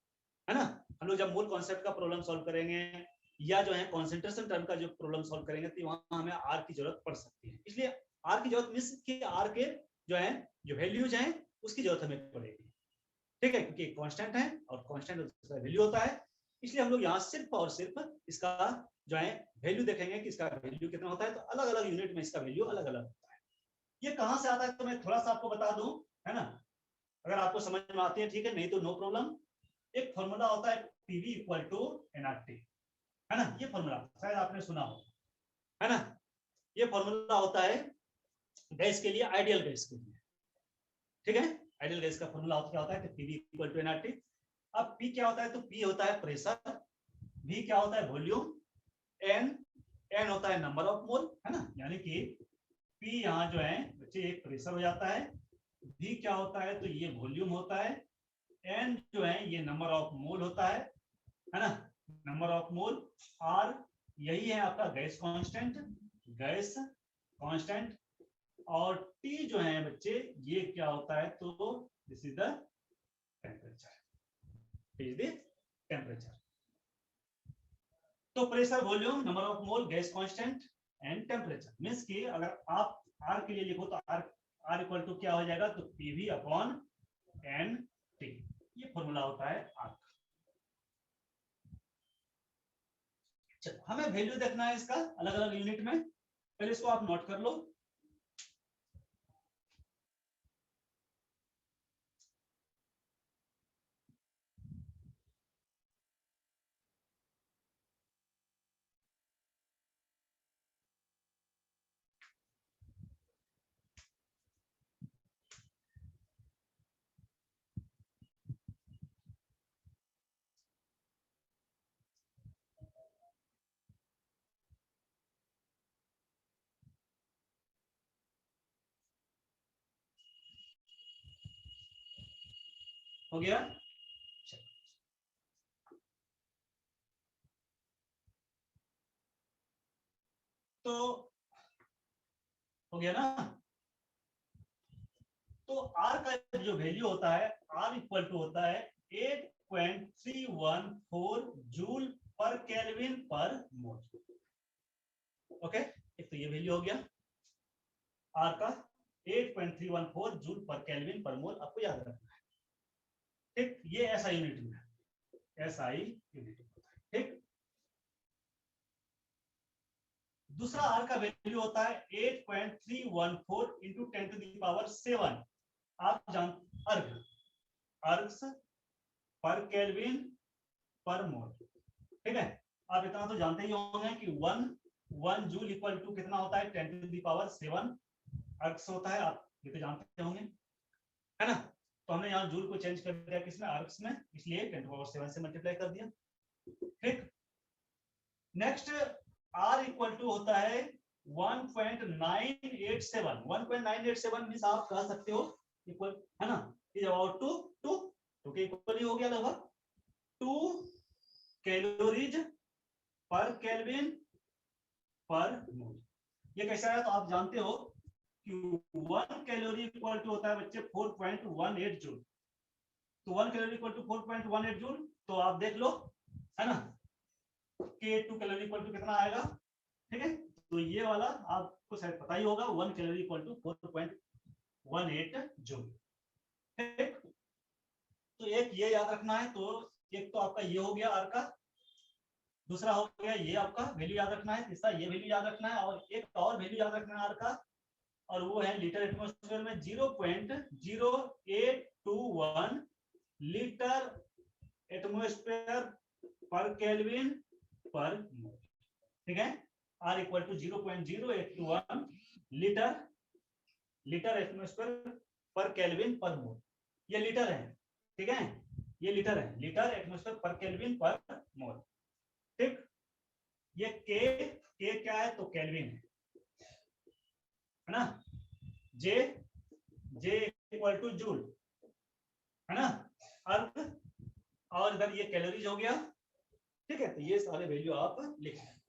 है ना। हम लोग जब मूल कॉन्सेप्ट का प्रॉब्लम सॉल्व करेंगे या जो है कॉन्सेंट्रेशन टर्म का जो प्रॉब्लम सॉल्व करेंगे, तो वहां हमें आर की जरूरत पड़ सकती है। इसलिए आर की जरूरत मींस कि आर के जो है जो वैल्यूज हैं उसकी जरूरत हमें पड़ेगी। ठीक है, क्योंकि कांस्टेंट है और कांस्टेंट उसका वैल्यू होता है, इसलिए हम लोग यहाँ सिर्फ और सिर्फ इसका जो है वैल्यू देखेंगे कि इसका वैल्यू कितना होता है। तो अलग अलग यूनिट में इसका वैल्यू अलग अलग होता है। ये कहाँ से आता है तो मैं थोड़ा सा आपको बता दूं, है ना, अगर आपको समझ में आती है ठीक है, नहीं तो नो प्रॉब्लम। एक फॉर्मूला होता है पीवी इक्वल टू एनआरटी, है ना, ये फॉर्मूला शायद आपने सुना हो, है ना। ये फॉर्मूला होता है गैस के लिए, आइडियल गैस के लिए। ठीक है, आइडियल गैस का फॉर्मूला क्या होता है कि पीवी इक्वल टू एनआरटी। अब पी क्या होता है, तो पी होता है प्रेशर, वी क्या होता है वॉल्यूम, एन, एन होता है नंबर ऑफ मोल, है ना, यानी कि पी यहाँ जो है बच्चे एक प्रेशर हो जाता है, V क्या होता है तो ये वॉल्यूम होता है, N जो है ये नंबर ऑफ मोल होता है ना, नंबर ऑफ मोल, R यही है आपका गैस कांस्टेंट, गैस कांस्टेंट, और T जो है बच्चे ये क्या होता है तो this is the temperature, is the temperature. तो pressure, volume, number of mole, gas constant and temperature, means कि अगर आप R के लिए लिखो तो R इक्वल टू क्या हो जाएगा तो PV अपॉन NT, ये फॉर्मूला होता है R का। चलो हमें वैल्यू देखना है इसका अलग अलग यूनिट में, पहले इसको आप नोट कर लो। हो गया, तो हो गया ना। तो R का जो वैल्यू होता है R इक्वल टू होता है 8.314 जूल पर केल्विन पर मोल। ओके, एक तो ये वैल्यू हो गया R का 8.314 जूल पर केल्विन पर मोल, आपको याद रखना है, ठीक, ये SI यूनिट में है, SI यूनिट में, ठीक। दूसरा R का वैल्यू होता है 8.314 इंटू 10 टू द पावर 7, आप जानते अर्ग, अर्ग्स पर केल्विन पर मोल, ठीक है। आप इतना तो जानते ही होंगे कि 1 जूल इक्वल टू कितना होता है 10 टू द पावर 7 अर्ग्स होता है, आप ये तो जानते होंगे, है ना। तो हमने यहाँ जूल को चेंज कर दिया किसमें, अर्ग्स में, इसलिए 10 टू पावर 7 से मल्टीप्लाई कर दिया, ठीक। नेक्स्ट R इक्वल टू होता है 1.987, 1.987 मींस आप कह सकते हो इक्वल, है ना, इज अबाउट टू के इक्वल ही हो गया लगभग 2 कैलोरीज पर केल्विन पर मोल। ये कैसा है तो आप जानते हो कि 1 कैलोरी इक्वल टू होता है बच्चे 4.18 जूल, तो 1 कैलोरी इक्वल टू 4.18 जूल, तो आप देख लो, है ना, K2 कैलोरी इक्वल टू कितना आएगा, ठीक है। तो ये वाला आपको शायद पता ही होगा, 1 कैलोरी इक्वल टू 4.18 जूल, ठीक। तो एक ये याद रखना है, तो एक तो आपका ये हो गया R का, दूसरा हो गया ये आपका वैल्यू याद रखना है, तीसरा ये वैल्यू याद रखना है, और एक और वैल्यू याद रखना है R का, और वो है लीटर एटमॉस्फेयर में 0.0821 litre atmosphere per kelvin per मोल, ठीक है। R equal to 0.0821 litre atmosphere per kelvin per mole, ये लीटर है, ठीक है, ये लीटर है, litre atmosphere per kelvin per मोल, ठीक। ये K क्या है तो केल्विन है ना, J इक्वल टू जूल, है ना, अर्थ, और इधर ये कैलोरीज हो गया, ठीक है। तो ये सारे वैल्यू आप लिख लें।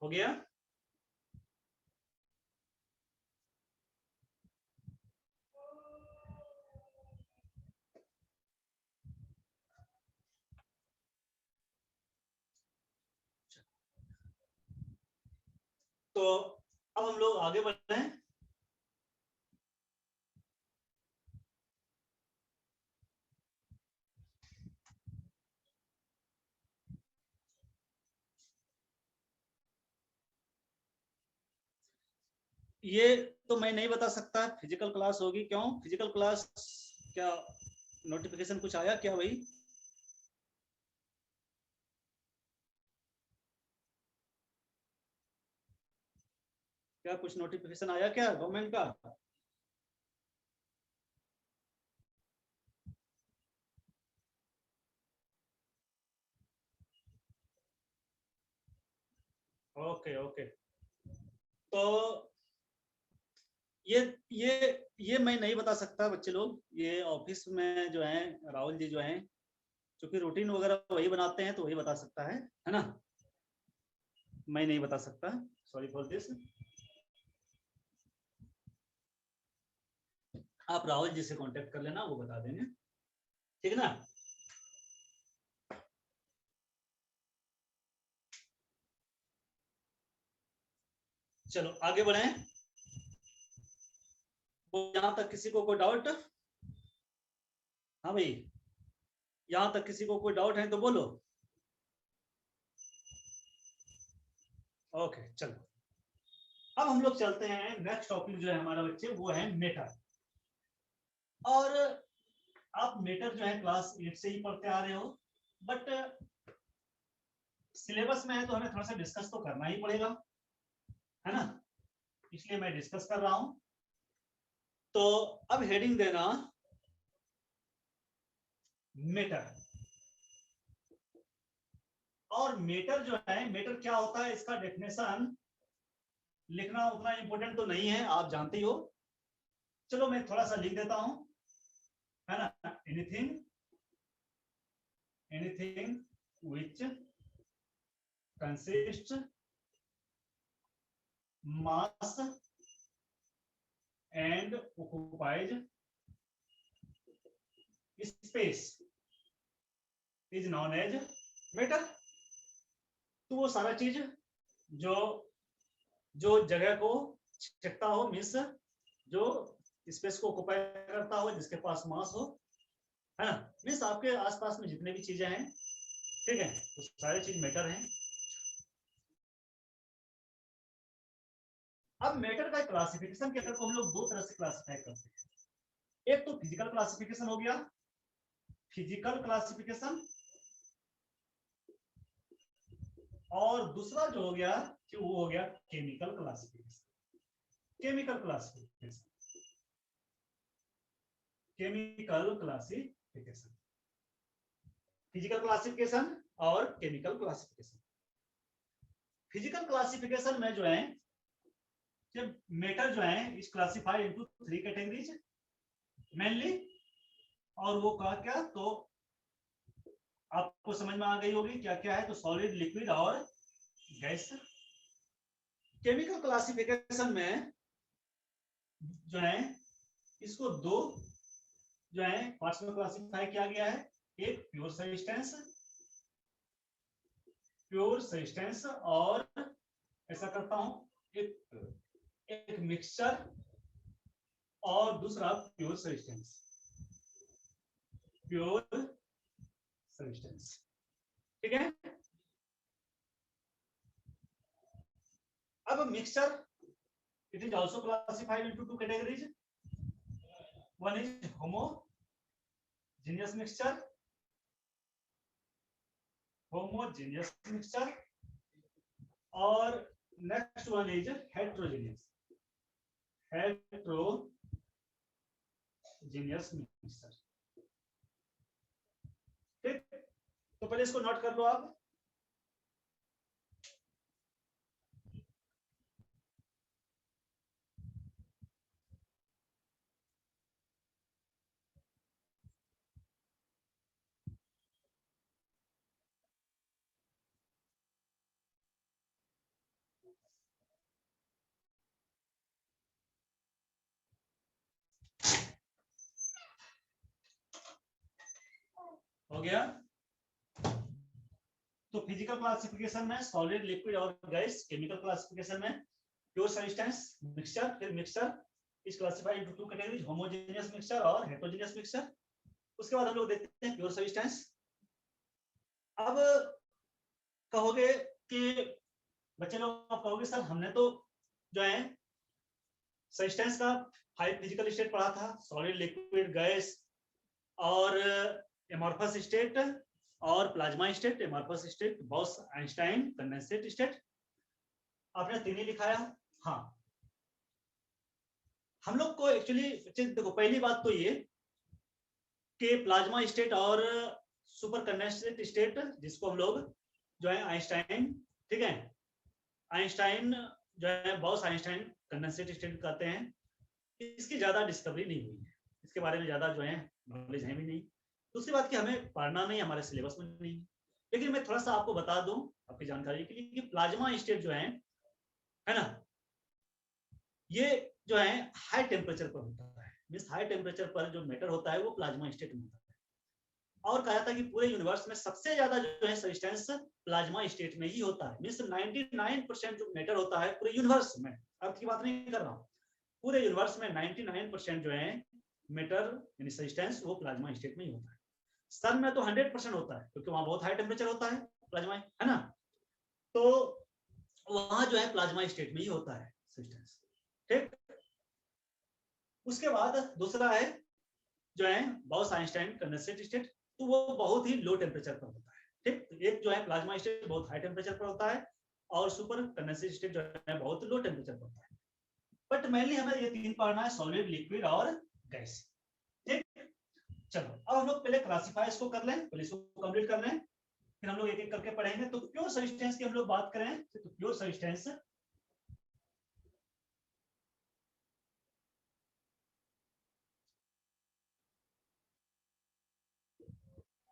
हो गया, तो अब हम लोग आगे बढ़ रहे हैं। ये तो मैं नहीं बता सकता, फिजिकल क्लास होगी। क्यों फिजिकल क्लास? क्या नोटिफिकेशन कुछ आया क्या भाई? क्या कुछ नोटिफिकेशन आया क्या गवर्नमेंट का? Okay okay. तो ये ये ये मैं नहीं बता सकता बच्चे लोग। ये ऑफिस में जो है राहुल जी जो हैं, क्योंकि रूटीन वगैरह वही बनाते हैं तो वही बता सकता है ना। मैं नहीं बता सकता, सॉरी फॉर दिस। आप राहुल जी से कांटेक्ट कर लेना, वो बता देंगे, ठीक है ना। चलो आगे बढ़े। यहाँ तक किसी को कोई डाउट? हाँ भाई, यहाँ तक किसी को कोई डाउट है तो बोलो। ओके चलो, अब हम लोग चलते हैं नेक्स्ट टॉपिक जो है हमारा बच्चे, वो है मेटर। और आप मेटर जो है क्लास 8 से ही पढ़ते आ रहे हो, बट सिलेबस में है तो हमें थोड़ा सा डिस्कस तो करना ही पड़ेगा, है ना, इसलिए मैं डिस्कस कर रहा हूं। तो अब हेडिंग देना मेटर। और मेटर जो है, मेटर क्या होता है, इसका डेफिनेशन लिखना उतना इंपॉर्टेंट तो नहीं है, आप जानते ही हो। चलो मैं थोड़ा सा लिख देता हूं, है ना। Anything anything which consist mass and occupies space is known as matter। तो वो सारा चीज जो जो जगह को छिपता हो, मीन्स जो स्पेस को ऑक्युपाई करता हो, जिसके पास मास हो, है ना, मीन्स आपके आसपास में जितने भी चीजें हैं, ठीक है, तो सारी चीज मैटर हैं। अब मैटर का क्लासिफिकेशन के अंदर को हम लोग दो तरह से क्लासिफाई करते हैं। एक तो फिजिकल क्लासिफिकेशन हो गया, फिजिकल क्लासिफिकेशन, और दूसरा जो हो गया कि वो हो गया chemical classification. Chemical classification, chemical classification, physical classification और केमिकल क्लासिफिकेशन। फिजिकल क्लासिफिकेशन में जो है, जब मेटर जो है is classified into 3 categories mainly. और वो कहा क्या, तो आपको समझ में आ गई होगी क्या क्या है, तो सॉलिड, लिक्विड और गैस। केमिकल क्लासिफिकेशन में जो है इसको दो जो है पार्ट्स में क्लासिफाई किया गया है। एक प्योर सब्सटेंस, प्योर सब्सटेंस, और ऐसा करता हूं एक मिक्सचर, और दूसरा प्योर सब्सटेंस, प्योर सब्सटेंस, ठीक है। अब mixture, it is also classified into 2 categories. One is homogeneous mixture, homogeneous mixture, और next one is heterogeneous, heterogeneous mixture। ठीक, तो पहले इसको नोट कर लो आप। हो गया। तो फिजिकल क्लासिफिकेशन में सॉलिड, लिक्विड और गैस। केमिकल क्लासिफिकेशन में प्योर सब्सटेंस, मिक्सचर, फिर mixture is classified into 2 categories, homogeneous mixture और हेटेरोजेनियस मिक्सचर। उसके बाद हम लोग देखते हैं प्योर सब्सटेंस। अब कहोगे कि बच्चे लोग, आप कहोगे सर हमने तो जो है सब्सटेंस का 5 फिजिकल स्टेट पढ़ा था, सॉलिड, लिक्विड, गैस और एमॉर्फस स्टेट और plasma state, amorphous state, boss Einstein condensate state. आपने तीन ही लिखाया। हाँ, हम लोग को एक्चुअली देखो, पहली बात तो ये कि प्लाज्मा स्टेट और सुपर कंडेंसेट स्टेट, जिसको हम लोग जो है आइंस्टाइन, ठीक है, आइंस्टाइन जो है बॉस आइंस्टाइन कंडेंसेट स्टेट कहते हैं, इसकी ज्यादा डिस्कवरी नहीं हुई है, इसके बारे में ज्यादा जो है नॉलेज है भी नहीं। दूसरी बात कि हमें पढ़ना नहीं, हमारे सिलेबस में नहीं। लेकिन मैं थोड़ा सा आपको बता दूं आपकी जानकारी के लिए कि प्लाज्मा स्टेट जो है ना, ये जो है हाई टेम्परेचर पर होता है। मींस हाई टेम्परेचर पर जो मैटर होता है वो प्लाज्मा स्टेट में होता है। और कहा था कि पूरे यूनिवर्स में सबसे ज्यादा जो है सब्सटेंस प्लाज्मा स्टेट में ही होता है। मींस 99% जो मैटर होता है पूरे यूनिवर्स में, अर्थ की बात नहीं कर रहा हूँ, पूरे यूनिवर्स में 99% जो है मैटर यानी सब्सटेंस वो प्लाज्मा स्टेट में ही होता है। सन में तो 100% होता है क्योंकि वहां बहुत हाई टेम्परेचर होता है, प्लाज्मा है ना, तो वहां जो है प्लाज्मा स्टेट में ही होता है सब्सटेंस। ठीक, उसके बाद दूसरा है जो है बॉस आइंस्टाइन कंडेंसेट स्टेट, तो वो बहुत ही लो टेम्परेचर पर होता है। ठीक, एक जो है प्लाज्मा स्टेट बहुत हाई टेम्परेचर पर होता है और सुपर कंडेंसेट स्टेट जो है बहुत लो टेम्परेचर पर होता है। बट मेनली हमें ये तीन पढ़ना है, सॉलिड, लिक्विड और गैस। ठीक, चलो अब हम लोग पहले क्लासिफाई इसको कर लें, पहले इसको कंप्लीट कर लें, फिर हम लोग एक एक करके पढ़ेंगे। तो प्योर सब्सटेंस की हम लोग बात करें तो प्योर सब्सटेंस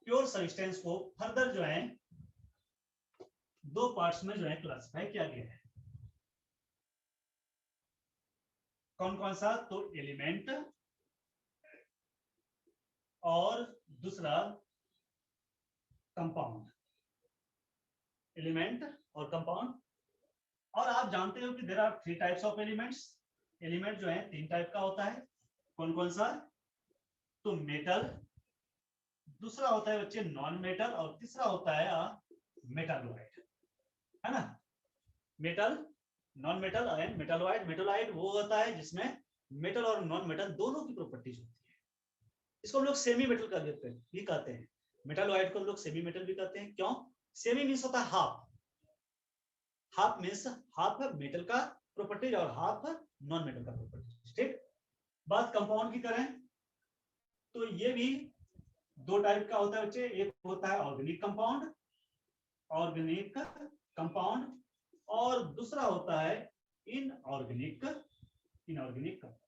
प्योर सब्सटेंस को फर्दर जो है दो पार्ट्स में जो है क्लासिफाई किया गया है। कौन कौन सा? तो एलिमेंट और दूसरा कंपाउंड। एलिमेंट और कंपाउंड। और आप जानते हो कि there are 3 types of elements. Element जो है 3 टाइप का होता है। कौन कौन सा? तो मेटल, दूसरा होता है बच्चे नॉन मेटल, और तीसरा होता है मेटालॉइड, है ना। Metal, non metal and metalloid. Metalloid वो होता है जिसमें मेटल और नॉन मेटल दोनों की प्रॉपर्टीज होती है। इसको हम लोग सेमी मेटल कर देते हैं, ये कहते हैं। मेटालॉइड को हम लोग सेमी मेटल भी कहते हैं। क्यों? सेमी मींस होता है half, half means half metal का प्रॉपर्टीज और हाफ नॉन मेटल का प्रॉपर्टीज। ठीक, बात कंपाउंड की करें तो ये भी दो टाइप का होता है बच्चे। एक होता है ऑर्गेनिक कंपाउंड, ऑर्गेनिक कंपाउंड, और दूसरा होता है इनऑर्गेनिक, इनऑर्गेनिक कंपाउंड।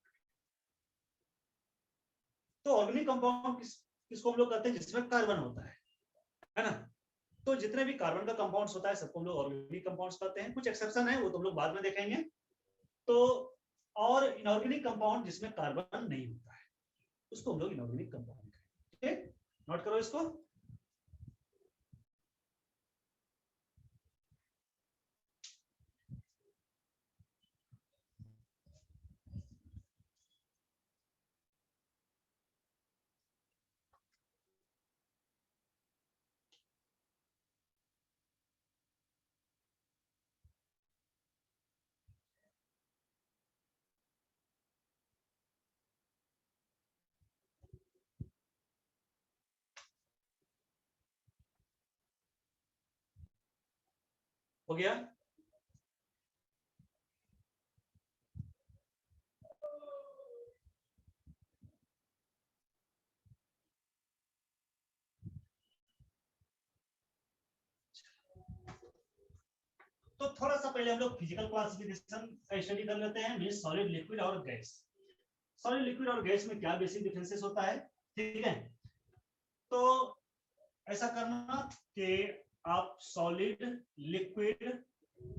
तो ऑर्गेनिक कंपाउंड किसको हम लोग कहते हैं? जिसमें कार्बन होता है ना। तो जितने भी कार्बन का कंपाउंड्स होता है सबको हम लोग ऑर्गेनिक कंपाउंड्स कहते हैं। कुछ एक्सेप्शन है वो तो हम लोग बाद में देखेंगे। तो और इनऑर्गेनिक कंपाउंड जिसमें कार्बन नहीं होता है उसको हम लोग इनऑर्गेनिक कंपाउंड कहेंगे। ठीक, नोट करो इसको। हो गया? तो थोड़ा सा पहले हम लोग फिजिकल क्लासिफिकेशन का स्टडी कर लेते हैं। मींस सॉलिड, लिक्विड और गैस। सॉलिड, लिक्विड और गैस में क्या बेसिक डिफरेंसेस होता है? ठीक है, तो ऐसा करना कि आप सॉलिड, लिक्विड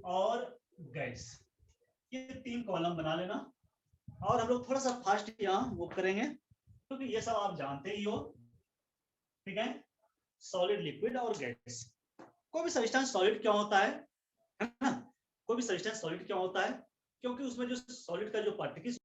और गैस ये 3 कॉलम बना लेना। और हम लोग थोड़ा सा फास्ट यहाँ वो करेंगे क्योंकि ये सब आप जानते ही हो। ठीक है, सॉलिड, लिक्विड और गैस। कोई भी सब्सटेंस सॉलिड क्यों होता है ना? कोई भी सब्सटेंस सॉलिड क्यों होता है? क्योंकि उसमें जो सॉलिड का जो पार्टिकल्स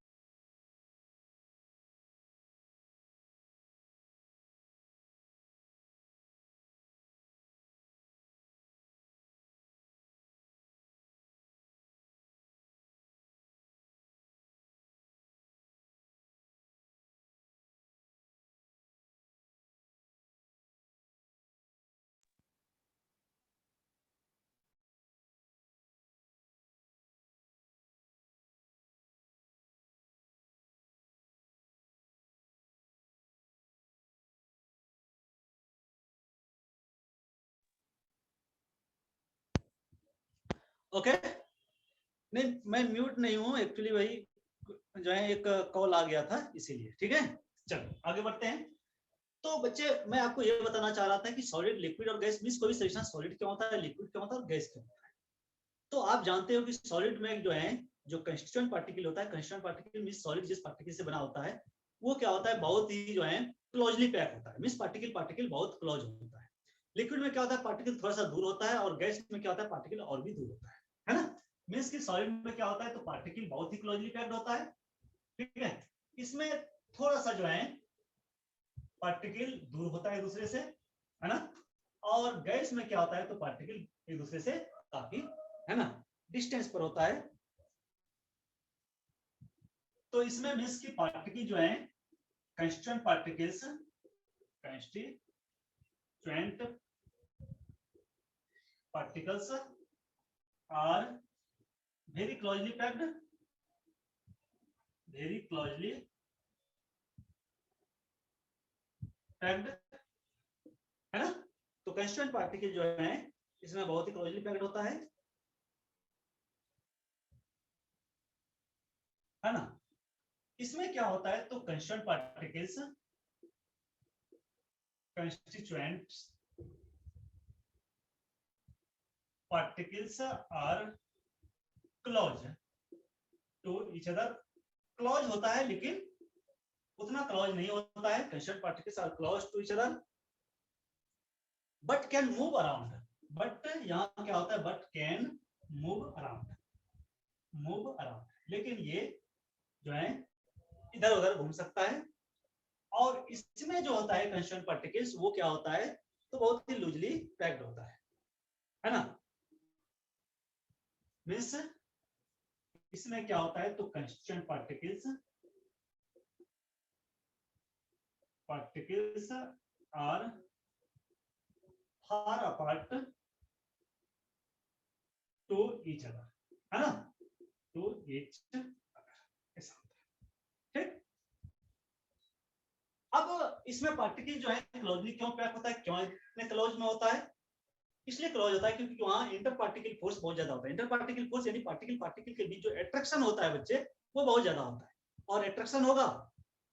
ओके, नहीं मैं म्यूट नहीं हूं एक्चुअली, वही जो है एक कॉल आ गया था इसीलिए। ठीक है, चलो आगे बढ़ते हैं। तो बच्चे मैं आपको ये बताना चाह रहा था कि सॉलिड, लिक्विड और गैस मींस कोई भी सॉल्यूशन सॉलिड क्यों होता है, लिक्विड क्यों होता है और गैस क्यों होता है। तो आप जानते हो कि सॉलिड में जो है जो कंस्टिट्यूएंट पार्टिकल होता है, कंस्टिट्यूएंट पार्टिकल मींस सॉलिड जिस पार्टिकल से बना होता है वो क्या होता है, बहुत ही जो है क्लोजली पैक होता है, मींस पार्टिकल पार्टिकल बहुत क्लोज होता है। लिक्विड में क्या होता है, पार्टिकल थोड़ा सा दूर होता है, और गैस में क्या होता है, पार्टिकल और भी दूर होता है ना। मींस कि सॉलिड में क्या होता है, तो पार्टिकल बहुत ही क्लोजली पैक्ड होता है, ठीक है। इसमें थोड़ा सा जो है पार्टिकल दूर होता है एक दूसरे से, है ना। और गैस में क्या होता है, तो पार्टिकल एक दूसरे से काफी, है ना, डिस्टेंस पर होता है। तो इसमें मींस की पार्टिकल जो है constituent particles, constituent particles are very closely packed, very closely packed, है ना। तो कंस्टिट्यूएंट पार्टिकल जो है इसमें बहुत ही क्लोजली पैक्ड होता है ना। इसमें क्या होता है, तो constituent particles, constituents particles are close to each other, close होता है लेकिन उतना क्लोज नहीं होता है। constituent particles are close to each other but can move around, but यहाँ क्या होता है, but can move around, लेकिन ये जो है इधर उधर घूम सकता है। और इसमें जो होता है कंस्टिट्यूएंट पार्टिकल्स वो क्या होता है, तो बहुत ही लूजली पैक्ड होता है ना। मींस इसमें क्या होता है, तो constituent particles are far apart to each other, है ना, टू ईच अदर, ठीक। अब इसमें पार्टिकल जो है क्लोजली क्यों पैक होता है, क्यों इतने क्लोज में होता है, इसलिए क्लोज होता है क्योंकि वहां इंटर पार्टिकल फोर्स बहुत ज्यादा होता है। इंटर पार्टिकल फोर्स यानी पार्टिकल पार्टिकल के बीच जो अट्रैक्शन होता है बच्चे, वो बहुत ज्यादा होता है, और अट्रैक्शन होगा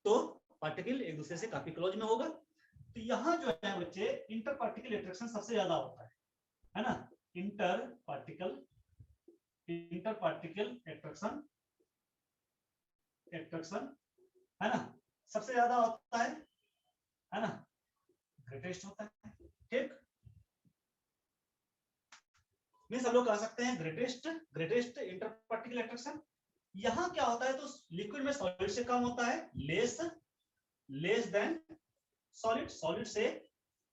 तो पार्टिकल एक दूसरे से काफी क्लोज में होगा। तो यहाँ जो है बच्चे इंटर पार्टिकल अट्रैक्शन सबसे ज्यादा होता है ना। इंटर पार्टिकल अट्रैक्शन है ना, सबसे ज्यादा होता है ना, ग्रेटेस्ट होता है, ठीक। मींस हम लोग कह सकते हैं ग्रेटेस्ट इंटर पार्टिकल अट्रैक्शन। यहाँ क्या होता है, तो लिक्विड में सॉलिड से कम होता है, लेस देन सॉलिड से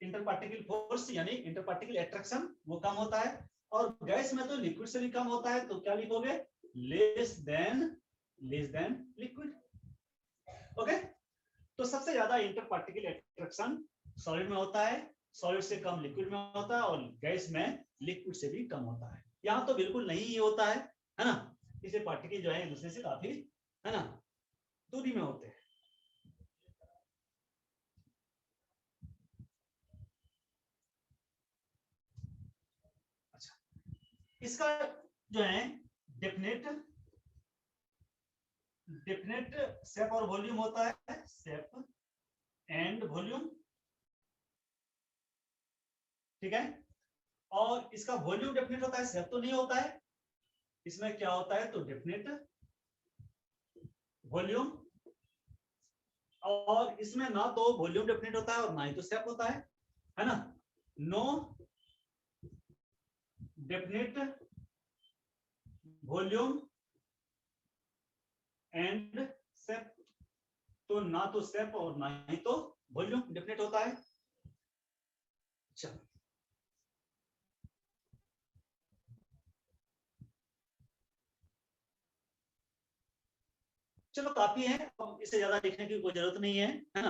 इंटर पार्टिकल फोर्स यानी इंटर पार्टिकल अट्रैक्शन वो कम होता है। और गैस में तो लिक्विड से भी कम होता है, तो क्या लिखोगे, लेस देन लिक्विड, ओके। तो सबसे ज्यादा इंटर पार्टिकल अट्रैक्शन सॉलिड में होता है, सॉलिड से कम लिक्विड में होता है, और गैस में लिक्विड से भी कम होता है। यहाँ तो बिल्कुल नहीं ही होता है ना, इसलिए पार्टिकल जो है एक दूसरे से काफी, है ना, दूरी में होते हैं। अच्छा, इसका जो है डेफिनेट शेप और वॉल्यूम होता है, शेप एंड वॉल्यूम, ठीक है। और इसका वॉल्यूम डेफिनेट होता है, शेप तो नहीं होता है। इसमें क्या होता है, तो डेफिनेट वॉल्यूम, और इसमें ना तो वॉल्यूम डेफिनेट होता है और ना ही तो शेप होता है ना। No definite volume and shape, तो ना तो शेप और ना ही तो वॉल्यूम डेफिनेट होता है। चलो चलो काफी है, इससे ज्यादा लिखने की कोई जरूरत नहीं है ना,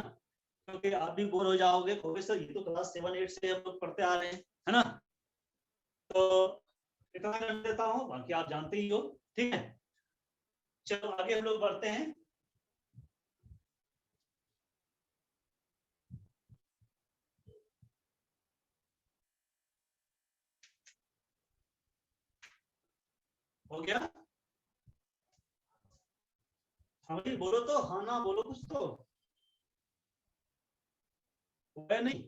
क्योंकि आप भी बोर हो जाओगे, क्योंकि सर ये तो क्लास 7-8 से हम लोग पढ़ते आ रहे हैं, है ना। तो इतना कर देता हूँ, बाकी आप जानते ही हो, ठीक है। चलो आगे हम लोग बढ़ते हैं। हो गया? हाँ भाई बोलो तो, हाँ ना बोलो कुछ तो, हो गया नहीं?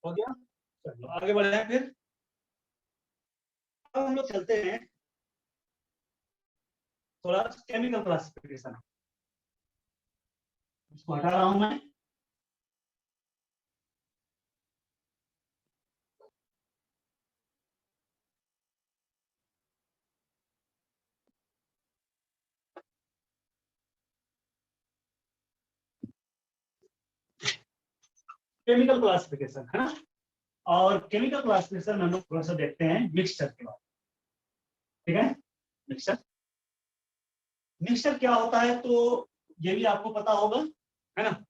हो गया? चलो आगे बढ़े हैं फिर। अब हम लोग चलते हैं थोड़ा केमिकल क्लासिफिकेशन, इसको हटा रहा हूं मैं। केमिकल क्लासिफिकेशन है ना, और केमिकल क्लासिफिकेशन में हम लोग थोड़ा सा देखते हैं मिक्सचर के बारे में। ठीक है, मिक्सचर, मिक्सचर क्या होता है तो ये भी आपको पता होगा, है ना,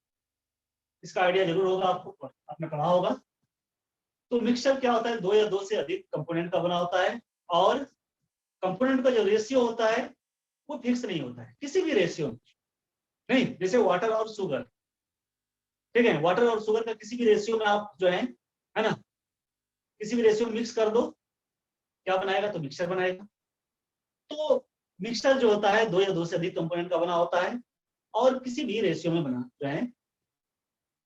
इसका आइडिया जरूर होगा आपको, आपने पढ़ा होगा। तो मिक्सचर क्या होता है, दो या दो से अधिक कंपोनेंट का बना होता है, और कंपोनेंट का जो रेशियो होता है वो फिक्स नहीं होता है किसी भी रेशियो में, नहीं, जैसे वाटर और शुगर, ठीक है, वाटर और शुगर का किसी भी रेशियो में आप जो है ना, किसी भी रेशियो में मिक्स कर दो, क्या बनाएगा, तो मिक्सचर बनाएगा। तो मिक्सचर जो होता है दो या दो से अधिक कंपोनेंट का बना होता है, और किसी भी रेशियो में बना जो है।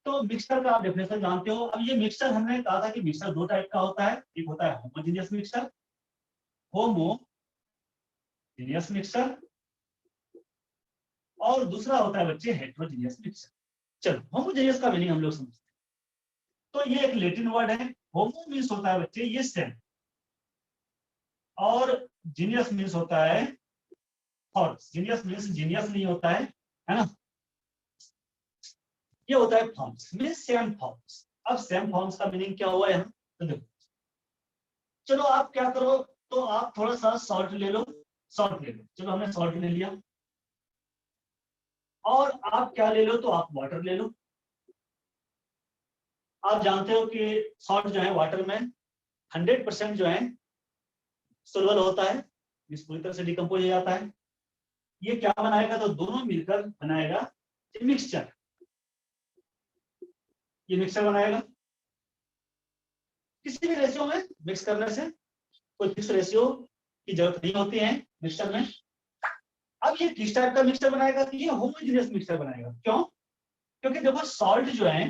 तो मिक्सचर का आप डेफिनेशन जानते हो। अब ये मिक्सचर हमने कहा था कि मिक्सचर दो टाइप का होता है, एक होता है होमोजेनियस मिक्सचर, होमोजेनियस मिक्सचर, और दूसरा होता है बच्चे हेटेरोजेनियस मिक्सचर। चलो होमोजेनियस का मीनिंग हम लोग समझते हैं। तो ये एक लैटिन वर्ड है, होमो मीन्स होता है बच्चे ये सेम, और जीनियस मीन्स होता है फॉर्म्स। जीनियस मीन्स जीनियस नहीं होता है ना, ये होता है फॉर्म्स, मीन्स सेम फॉर्म्स। अब सेम फॉर्म्स का मीनिंग क्या हुआ यहाँ, तो देखो, चलो आप क्या करो, तो आप थोड़ा सा सॉल्ट ले लो, सॉल्ट ले लो, चलो हमने सॉल्ट ले लिया, और आप क्या ले लो, तो आप वाटर ले लो। आप जानते हो कि सॉल्ट जो है वाटर में 100% जो है सोलबल होता है, इस पूरी तरह से डिकम्पोज हो जाता है। ये क्या बनाएगा, तो दोनों मिलकर बनाएगा मिक्सचर, ये मिक्सचर बनाएगा। किसी भी रेशियो में मिक्स करने से कोई फिक्स रेशियो की जरूरत नहीं होती है मिक्सचर में। अब ये किस टाइप का मिक्सचर बनाएगा, तो ये होमोजेनियस मिक्सचर बनाएगा। क्यों? क्योंकि देखो सॉल्ट जो है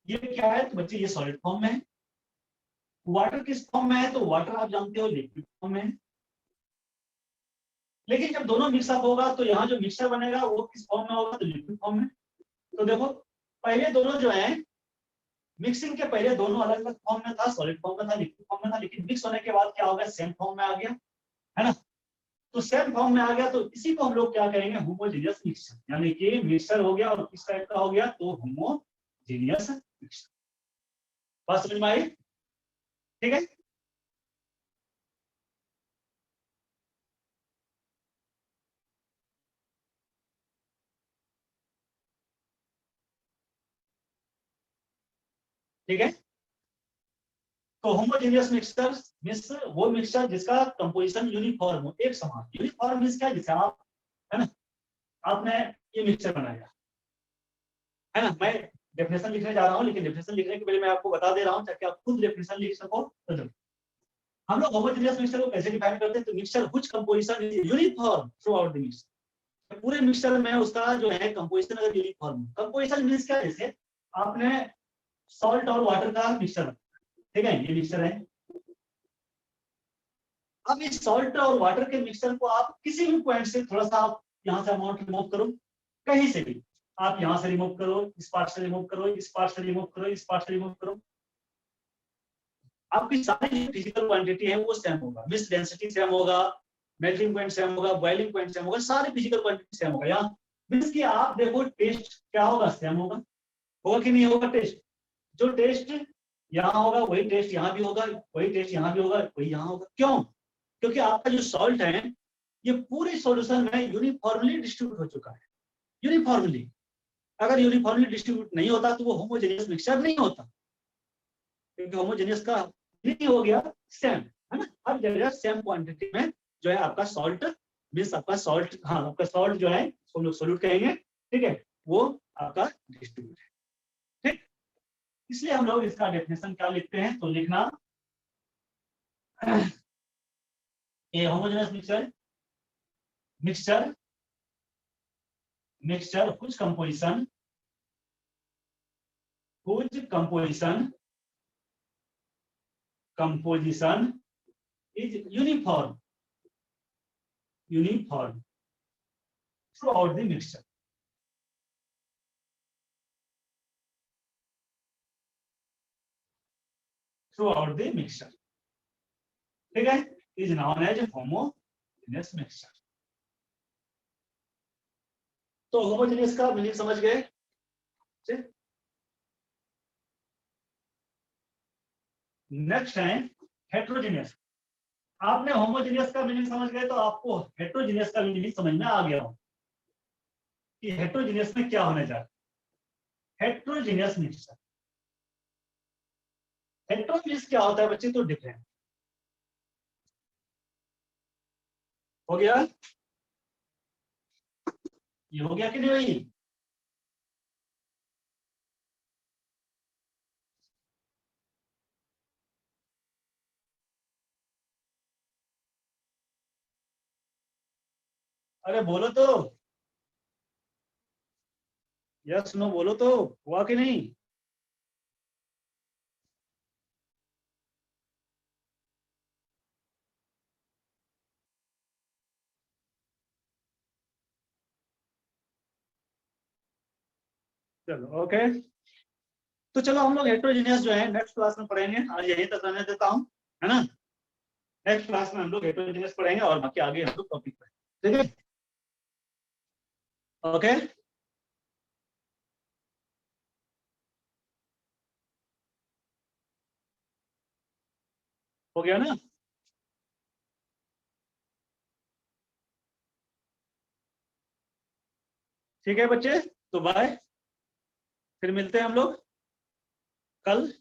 ये क्या है, तो बच्चे ये सॉलिड फॉर्म में है। वाटर किस फॉर्म में है, तो वाटर आप जानते हो लिक्विड फॉर्म में है। लेकिन जब दोनों मिक्सअप होगा तो यहाँ जो मिक्सचर बनेगा वो किस फॉर्म में होगा, तो लिक्विड फॉर्म में। तो देखो पहले दोनों जो है, मिक्सिंग के पहले दोनों अलग अलग फॉर्म में था, सॉलिड फॉर्म में था, लिक्विड फॉर्म में था, लेकिन मिक्स होने के बाद क्या होगा, सेम फॉर्म में आ गया, है ना। तो सेम फॉर्म में आ गया, तो इसी को हम लोग क्या कहेंगे, होमोजेनियस मिक्सचर, यानी कि मिक्सचर हो गया और किस टाइप का हो गया, तो होमोजेनियस मिक्सचर। बात समझ में आई? ठीक है, ठीक है। तो होमोजेनियस मिक्सचर मींस वो मिक्सचर जिसका कंपोजिशन यूनिफॉर्म हो, एक समान। यूनिफॉर्म मींस क्या है, जैसे आप, है ना, आपने ये मिक्सचर बनाया, है ना। मैं डेफिनेशन लिखने जा रहा हूँ, लेकिन डेफिनेशन लिखने के पहले मैं आपको बता दे रहा हूँ ताकि आप खुद डेफिनेशन लिख सको। तो हम लोग होमोजेनियस मिक्सचर को कैसे डिफाइन करते हैं, तो mixture which composition is uniform through out the mixture. पूरे मिक्सचर में उसका जो है कंपोजिशन अगर यूनिफॉर्म, कंपोजिशन मींस क्या है, जैसे आपने सॉल्ट और वाटर का मिक्सचर, ठीक है, ये मिक्सचर है। अब इस सॉल्ट और वाटर के मिक्सचर को आप किसी भी पॉइंट से थोड़ा सा आप यहाँ से अमाउंट रिमूव करो, कहीं से भी आप यहाँ से रिमूव करो, इस पार्ट से रिमूव करो, इस पार्ट से रिमूव करो, इस पार्ट से रिमूव करो, आपकी सारी फिजिकल क्वांटिटी है वो सेम होगा, मिस डेंसिटी सेम होगा, मेल्टिंग पॉइंट सेम होगा, बॉइलिंग पॉइंट सेम होगा, सारी फिजिकल क्वांटिटी सेम होगा। यहाँ मीन्स कि आप देखो टेस्ट क्या होगा, सेम होगा, होगा कि नहीं होगा टेस्ट। जो टेस्ट यहाँ होगा, वही टेस्ट यहाँ भी होगा, वही टेस्ट यहाँ भी होगा, वही यहाँ होगा। क्यों? क्योंकि आपका जो सॉल्ट है ये पूरे सॉल्यूशन में यूनिफॉर्मली डिस्ट्रीब्यूट हो चुका है, यूनिफॉर्मली। अगर यूनिफॉर्मली डिस्ट्रीब्यूट नहीं होता तो वो होमोजेनियस मिक्सचर नहीं होता, क्योंकि होमोजेनियस का नहीं हो गया सेम, है ना, हर जगह सेम क्वांटिटी में जो है आपका सॉल्ट मीन्स आपका सॉल्ट, हाँ आपका सॉल्ट जो है हम लोग सोल्यूट कहेंगे, ठीक है, वो आपका डिस्ट्रीब्यूट है, ठीक। इसलिए हम लोग इसका डेफिनेशन क्या लिखते हैं, तो लिखना a homogeneous mixture, mixture mixture whose composition is uniform throughout the mixture. Throughout the mixture, ठीक है, is known as homogeneous mixture. तो होमोजेनियस का मीनिंग समझ गए? नेक्स्ट है हेट्रोजेनियस। आपने होमोजेनियस का मीनिंग समझ गए तो आपको हेट्रोजेनियस का मीनिंग समझ में आ गया हो कि हेट्रोजेनियस में क्या होने जा रहा है। हेट्रोजेनियस मिक्सचर, हेट्रोजेनियस क्या होता है बच्चे, तो डिफरेंट हो गया, ये हो गया कि नहीं भाई? अरे बोलो तो, यस नो बोलो तो, हुआ कि नहीं? चलो ओके, तो चलो हम लोग हेट्रोजेनियस जो है नेक्स्ट क्लास में पढ़ेंगे, आज यहीं तक रहने देता हूँ, है ना। नेक्स्ट क्लास में हम लोग हेट्रोजेनियस पढ़ेंगे और बाकी आगे हम लोग टॉपिक पढ़ेंगे, ठीक है, ओके। हो गया ना? ठीक है बच्चे, तो बाय, फिर मिलते हैं हम लोग कल।